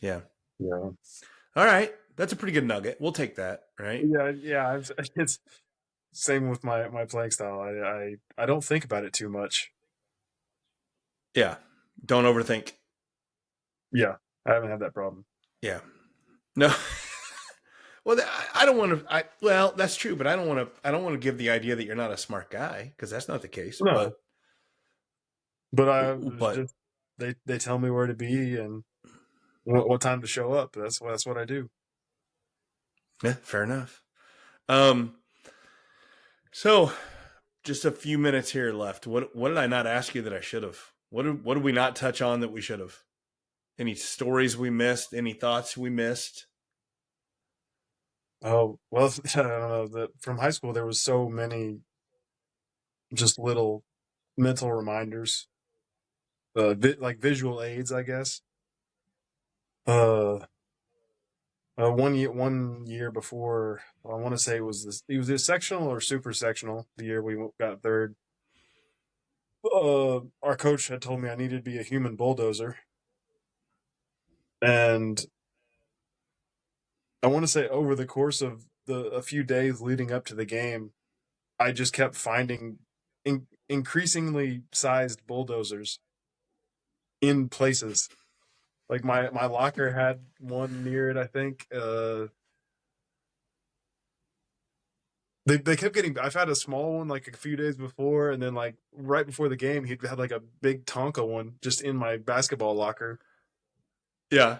Yeah. yeah, All right. That's a pretty good nugget. We'll take that. Right. yeah. It's same with my playing style. I don't think about it too much. Yeah. Don't overthink. Yeah, I haven't had that problem. Yeah. No. Well, I don't want to. Well, that's true, but I don't want to. I don't want to give the idea that you're not a smart guy because that's not the case. No, but I was But just they tell me where to be and what time to show up. That's what I do. yeah, fair enough. Um. So, just a few minutes here left. What did I not ask you that I should have? What did we not touch on that we should have? Any stories we missed? Any thoughts we missed? Oh well, I don't know. From high school there was so many just little mental reminders, like visual aids, I guess. Uh, 1 year before, I want to say it was this. It was this sectional or super sectional. The year we got third. Our coach had told me I needed to be a human bulldozer, and I want to say over the course of a few days leading up to the game, I just kept finding increasingly sized bulldozers in places. Like my locker had one near it. I think they kept getting. I've had a small one like a few days before, and then like right before the game, he had like a big Tonka one just in my basketball locker. Yeah,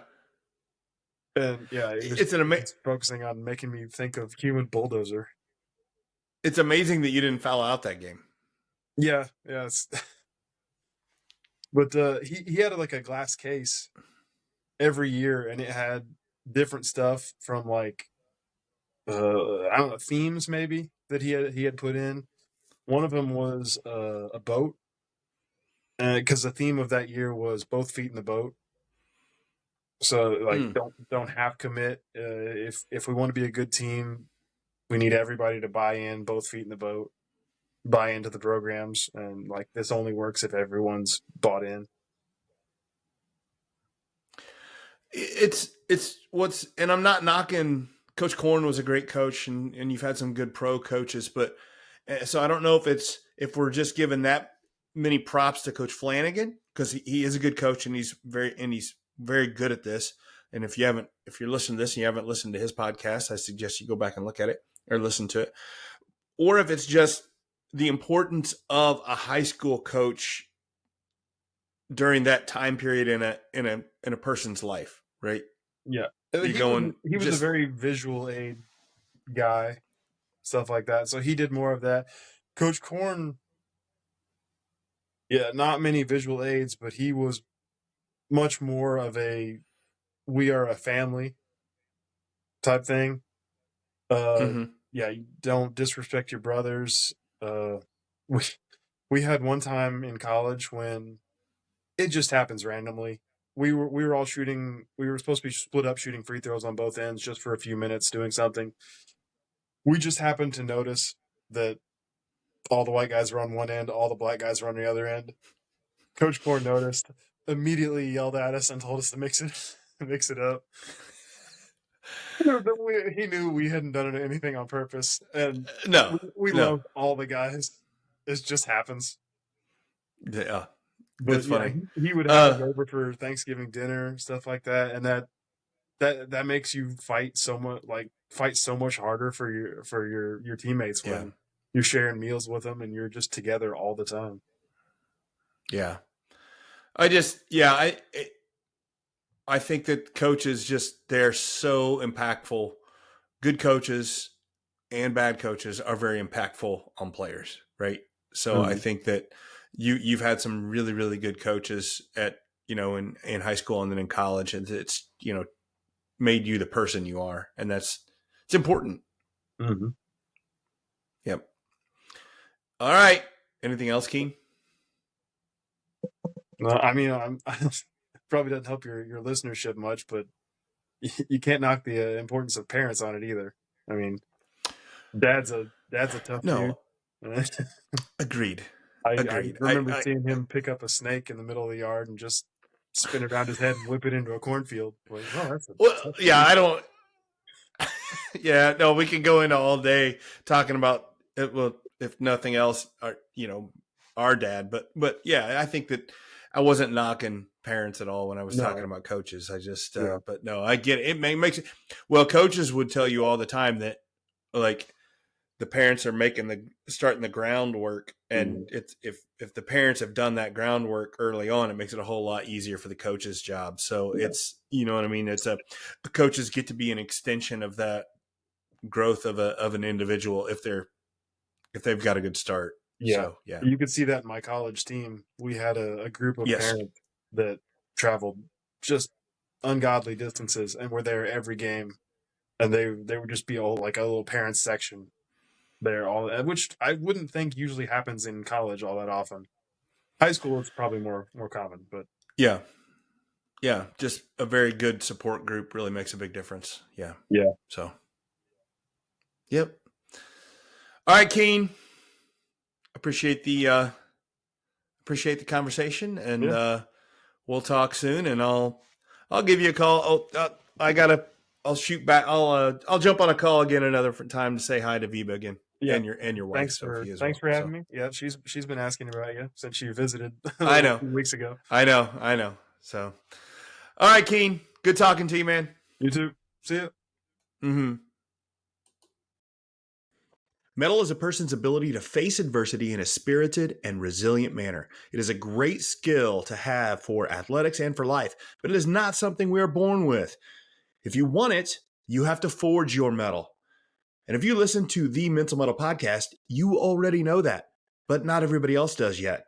And yeah, it's an it's focusing on making me think of human bulldozer. it's amazing that you didn't foul out that game. Yeah, yeah. But he had like a glass case every year, and it had different stuff from like I don't know, themes maybe that he had put in. One of them was a boat, because the theme of that year was both feet in the boat. So like Mm. don't half commit. If we want to be a good team, we need everybody to buy in, both feet in the boat, buy into the programs, and like this only works if everyone's bought in. It's what's and I'm not knocking. Coach Korn was a great coach, and you've had some good pro coaches, but so I don't know if we're just giving that many props to Coach Flanagan because he is a good coach and he's very good at this. And if you're listening to this and you haven't listened to his podcast, I suggest you go back and look at it or listen to it. Or if it's just the importance of a high school coach during that time period in a person's life, right? Yeah, you're going He was a just very visual aid guy, stuff like that. So he did more of that. Coach Korn, yeah, not many visual aids, but he was much more of a we are a family type thing. mhm. Yeah, you don't disrespect your brothers. We we had one time in college when it just happens randomly. We were all shooting. We were supposed to be split up shooting free throws on both ends just for a few minutes doing something. We just happened to notice that all the white guys were on one end, all the black guys were on the other end. Coach Korn noticed, immediately yelled at us and told us to mix it mix it up. He knew we hadn't done anything on purpose, and No, we no. loved all the guys. It just happens. Yeah, that's But yeah, funny. he would have us over for Thanksgiving dinner, stuff like that, and that makes you fight so much harder for your teammates Yeah, when you're sharing meals with them and you're just together all the time. yeah. I think that coaches they're so impactful. Good coaches and bad coaches are very impactful on players, right? So I Mm-hmm. think that you've had some really, really good coaches at, in high school and then in college, and it's, made you the person you are. And it's important. Mm-hmm. Yep. All right. Anything else, Keane? Well, I mean, probably doesn't help your listenership much, but you can't knock the importance of parents on it either. I mean, dad's a tough dude. No. Agreed. I Agreed. remember seeing him pick up a snake in the middle of the yard and just spin it around his head and whip it into a cornfield. Like, oh, that's a Well, tough yeah, dude. I don't. Yeah, no, we can go into all day talking about it. Well, if nothing else, our dad. But yeah, I think that I wasn't knocking parents at all when I was talking No, about coaches. I just, yeah, but no, I get it. It makes it. Well, coaches would tell you all the time that, like, the parents are starting the groundwork, mm, and it's if the parents have done that groundwork early on, it makes it a whole lot easier for the coach's job. So yeah, it's, you know what I mean. It's coaches get to be an extension of that growth of an individual if they've got a good start. yeah. So yeah, You could see that in my college team. We had a group of yes, parents that traveled just ungodly distances and were there every game, and they would just be all like a little parents section there, all which I wouldn't think usually happens in college all that often. High school it's probably more common, but yeah, yeah. Just a very good support group really makes a big difference. Yeah. yeah, So yep. All right, Keane. Appreciate the conversation, and yeah, we'll talk soon. And I'll give you a call. Oh, I'll shoot back. I'll jump on a call again another time to say hi to Viva again, yeah. and your wife Sophie as Thanks well. for having So me. Yeah, she's been asking about you since she visited I a know, few weeks ago. I know. So all right, Keane. Good talking to you, man. You too. See ya. Mm-hmm. Mettle is a person's ability to face adversity in a spirited and resilient manner. It is a great skill to have for athletics and for life, but it is not something we are born with. If you want it, you have to forge your mettle. And if you listen to the Mental Mettle podcast, you already know that, but not everybody else does yet.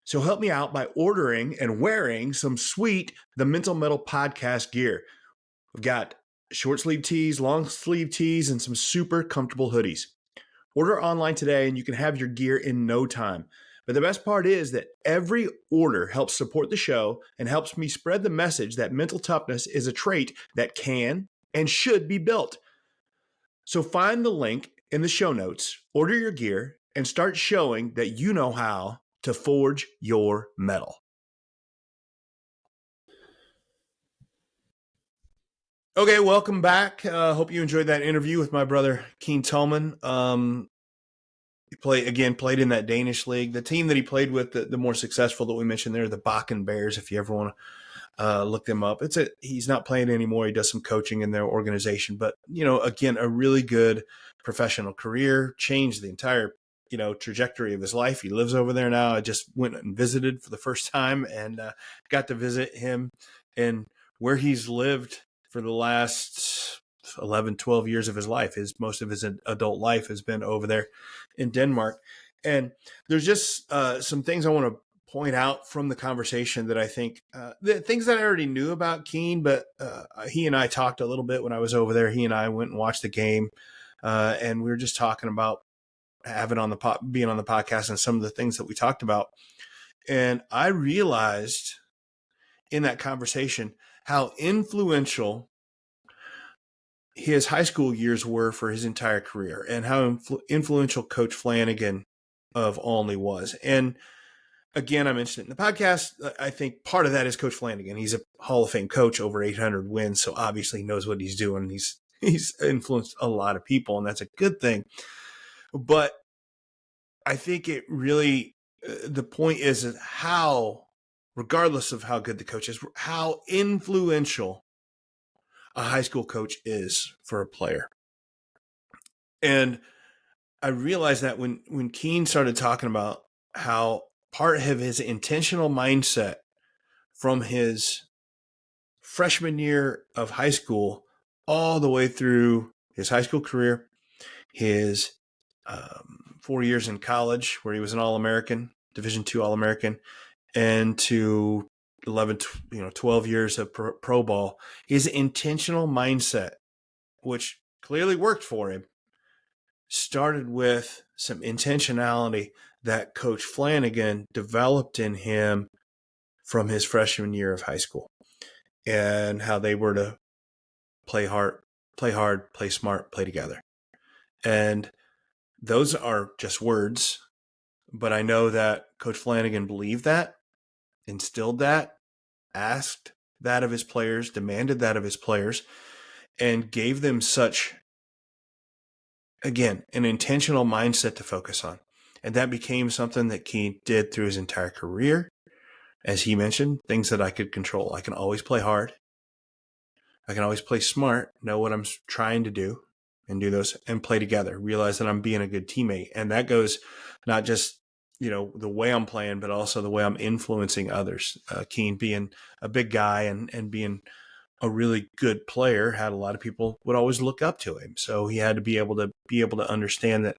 So help me out by ordering and wearing some sweet The Mental Mettle podcast gear. We've got short sleeve tees, long sleeve tees, and some super comfortable hoodies. Order online today and you can have your gear in no time. But the best part is that every order helps support the show and helps me spread the message that mental toughness is a trait that can and should be built. So find the link in the show notes, order your gear, and start showing that you know how to forge your mettle. Okay, welcome back. Hope you enjoyed that interview with my brother Keane Thomann. He played in that Danish league. The team that he played with, the more successful that we mentioned there, the Bakken Bears. If you ever want to look them up, he's not playing anymore. He does some coaching in their organization, but again, a really good professional career, changed the entire trajectory of his life. He lives over there now. I just went and visited for the first time and got to visit him and where he's lived for the last 11, 12 years of his life. Most of his adult life has been over there in Denmark. And there's just some things I want to point out from the conversation that I think the things that I already knew about Keane, but he and I talked a little bit when I was over there. He and I went and watched the game, and we were just talking about having on the being on the podcast and some of the things that we talked about. And I realized in that conversation how influential his high school years were for his entire career, and how influential Coach Flanagan of Olney was. And again, I mentioned it in the podcast. I think part of that is Coach Flanagan. He's a Hall of Fame coach, over 800 wins, so obviously he knows what he's doing. He's influenced a lot of people, and that's a good thing. But I think it really, the point is how, regardless of how good the coach is, how influential a high school coach is for a player. And I realized that when Keane started talking about how part of his intentional mindset from his freshman year of high school all the way through his high school career, his 4 years in college where he was an All-American, Division II All-American, and to 12 years of pro ball, his intentional mindset, which clearly worked for him, started with some intentionality that Coach Flanagan developed in him from his freshman year of high school, and how they were to play hard, play smart, play together. And those are just words, but I know that Coach Flanagan believed that, instilled that, asked that of his players, demanded that of his players, and gave them such, again, an intentional mindset to focus on. And that became something that Keane did through his entire career. As he mentioned, things that I could control. I can always play hard. I can always play smart, know what I'm trying to do, and do those, and play together. Realize that I'm being a good teammate. And that goes not just, the way I'm playing, but also the way I'm influencing others. Keane being a big guy and being a really good player, had a lot of people would always look up to him. So he had to be able to understand that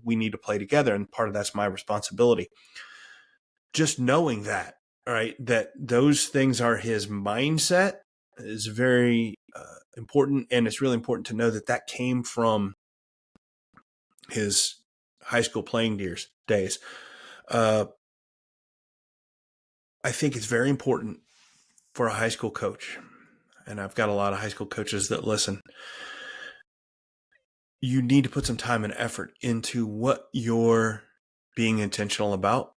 we need to play together. And part of that's my responsibility. Just knowing that, right, that those things are his mindset is very important. And it's really important to know that that came from his high school playing days. I think it's very important for a high school coach, and I've got a lot of high school coaches that listen. You need to put some time and effort into what you're being intentional about,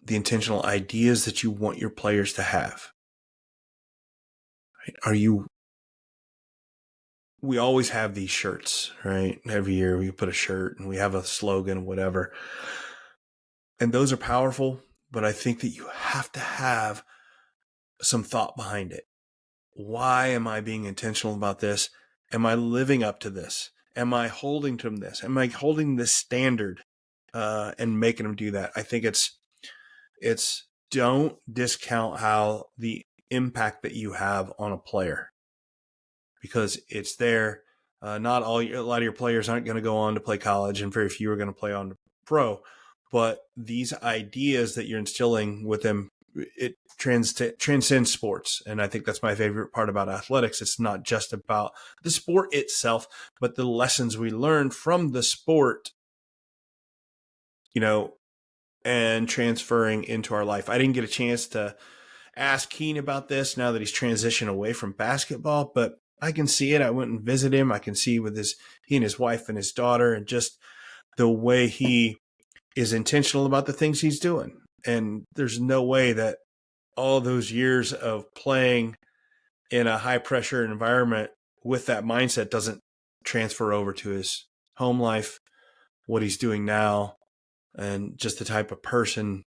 the intentional ideas that you want your players to have. Right? We always have these shirts, right? Every year we put a shirt and we have a slogan, whatever. And those are powerful, but I think that you have to have some thought behind it. Why am I being intentional about this? Am I living up to this? Am I holding to this? Am I holding this standard and making them do that? I think it's don't discount how the impact that you have on a player, because it's there. A lot of your players aren't going to go on to play college, and very few are going to play on to pro. But these ideas that you're instilling with them, it transcends sports. And I think that's my favorite part about athletics. It's not just about the sport itself, but the lessons we learn from the sport, and transferring into our life. I didn't get a chance to ask Keane about this now that he's transitioned away from basketball, but I can see it. I went and visited him. I can see with he and his wife and his daughter, and just the way he is intentional about the things he's doing. And there's no way that all those years of playing in a high pressure environment with that mindset doesn't transfer over to his home life, what he's doing now, and just the type of person,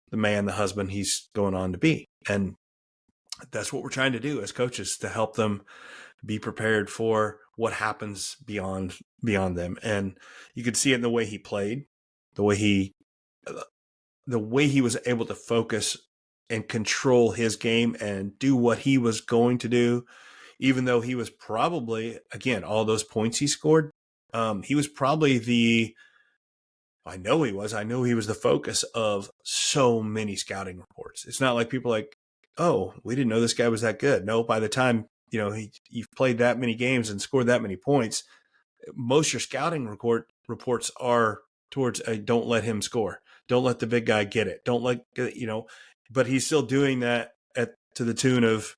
the man, the husband he's going on to be. And that's what we're trying to do as coaches, to help them be prepared for what happens beyond them. And you could see it in the way he played, the way he was able to focus and control his game and do what he was going to do, even though he was probably, again, all those points he scored, he was probably I know he was the focus of so many scouting reports. It's not like people like, oh, we didn't know this guy was that good. No, by the time, you've played that many games and scored that many points, most your scouting reports are towards don't let him score. Don't let the big guy get it. Don't let, but he's still doing that to the tune of,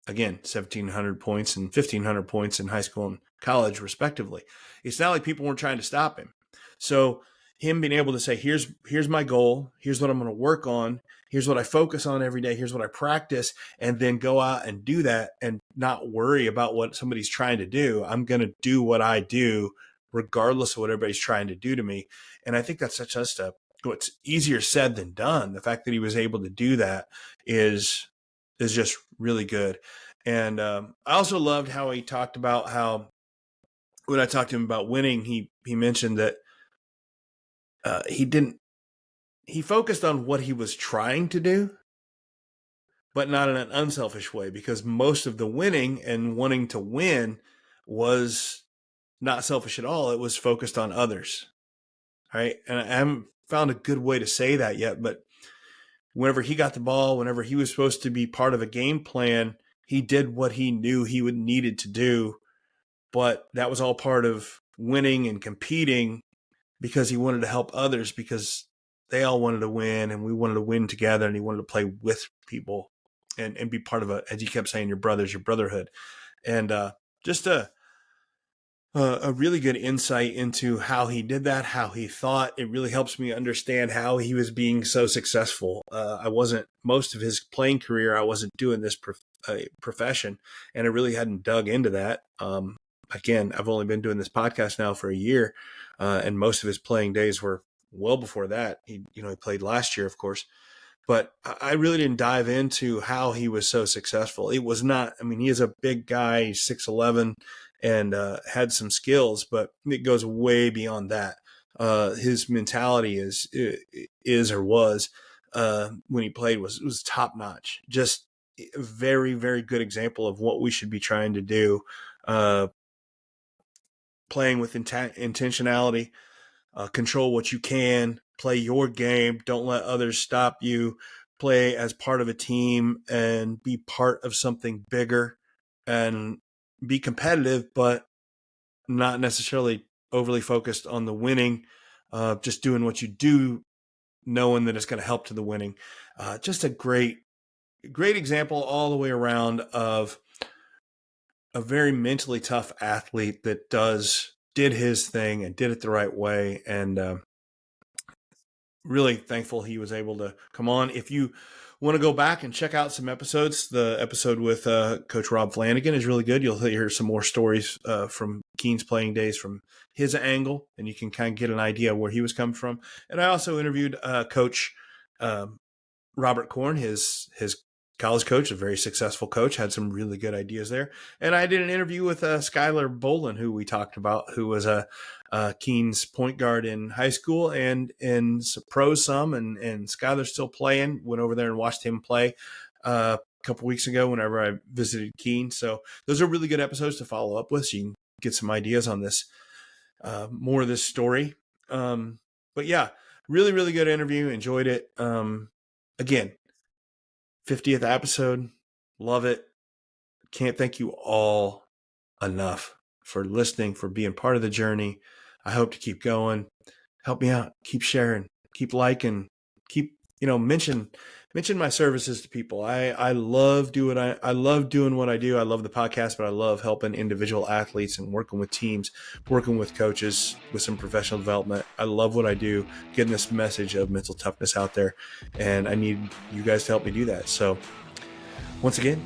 again, 1,700 points and 1,500 points in high school and college, respectively. It's not like people weren't trying to stop him. So him being able to say, here's my goal, here's what I'm going to work on, here's what I focus on every day, here's what I practice, and then go out and do that and not worry about what somebody's trying to do. I'm going to do what I do regardless of what everybody's trying to do to me. And I think that's what's easier said than done. The fact that he was able to do that is just really good. And I also loved how he talked about how, when I talked to him about winning, he mentioned that he focused on what he was trying to do, but not in an unselfish way, because most of the winning and wanting to win was not selfish at all. It was focused on others. Right. And I haven't found a good way to say that yet, but whenever he got the ball, whenever he was supposed to be part of a game plan, he did what he knew he would needed to do. But that was all part of winning and competing, because he wanted to help others, because they all wanted to win and we wanted to win together, and he wanted to play with people and be part of as he kept saying, your brotherhood. And just a really good insight into how he did that, how he thought. It really helps me understand how he was being so successful. Most of his playing career, I wasn't doing this profession, and I really hadn't dug into that. Again, I've only been doing this podcast now for a year, and most of his playing days were well before that. He played last year, of course, but I really didn't dive into how he was so successful. It was not, he is a big guy, he's 6'11", and had some skills, but it goes way beyond that. His mentality was when he played was top notch. Just a very, very good example of what we should be trying to do. Playing with intentionality, control what you can, play your game, don't let others stop you, play as part of a team and be part of something bigger, and be competitive, but not necessarily overly focused on the winning, just doing what you do, knowing that it's going to help to the winning. Just a great example all the way around of a very mentally tough athlete that did his thing and did it the right way. And really thankful he was able to come on. If you want to go back and check out some episodes, the episode with Coach Rob Flanagan is really good. You'll hear some more stories from Keane's playing days from his angle, and you can kind of get an idea of where he was coming from. And I also interviewed Coach Robert Korn, his college coach, a very successful coach, had some really good ideas there. And I did an interview with Skylar Bolin, who we talked about, who was Keane's point guard in high school and in pros some, and Skylar's still playing. Went over there and watched him play a couple weeks ago whenever I visited Keane. So those are really good episodes to follow up with, so you can get some ideas on this, more of this story. But yeah, really, really good interview. Enjoyed it. Again, 50th episode. Love it. Can't thank you all enough for listening, for being part of the journey. I hope to keep going. Help me out. Keep sharing. Keep liking. Keep, mention my services to people. I love doing I love doing what I do. I love the podcast, but I love helping individual athletes and working with teams, working with coaches with some professional development. I love what I do, getting this message of mental toughness out there, and I need you guys to help me do that. So once again,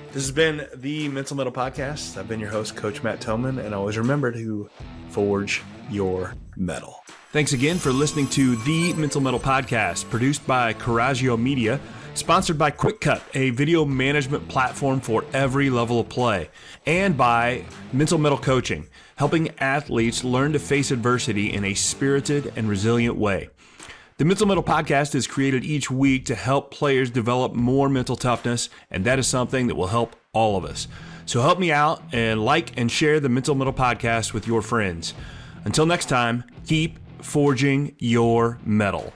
this has been the Mental Mettle Podcast. I've been your host, Coach Matt Thomann, and always remember to forge your mettle. Thanks again for listening to the Mental Mettle Podcast, produced by Coraggio Media, sponsored by QuickCut, a video management platform for every level of play, and by Mental Mettle Coaching, helping athletes learn to face adversity in a spirited and resilient way. The Mental Mettle Podcast is created each week to help players develop more mental toughness, and that is something that will help all of us. So help me out and like and share the Mental Mettle podcast with your friends. Until next time, keep forging your metal.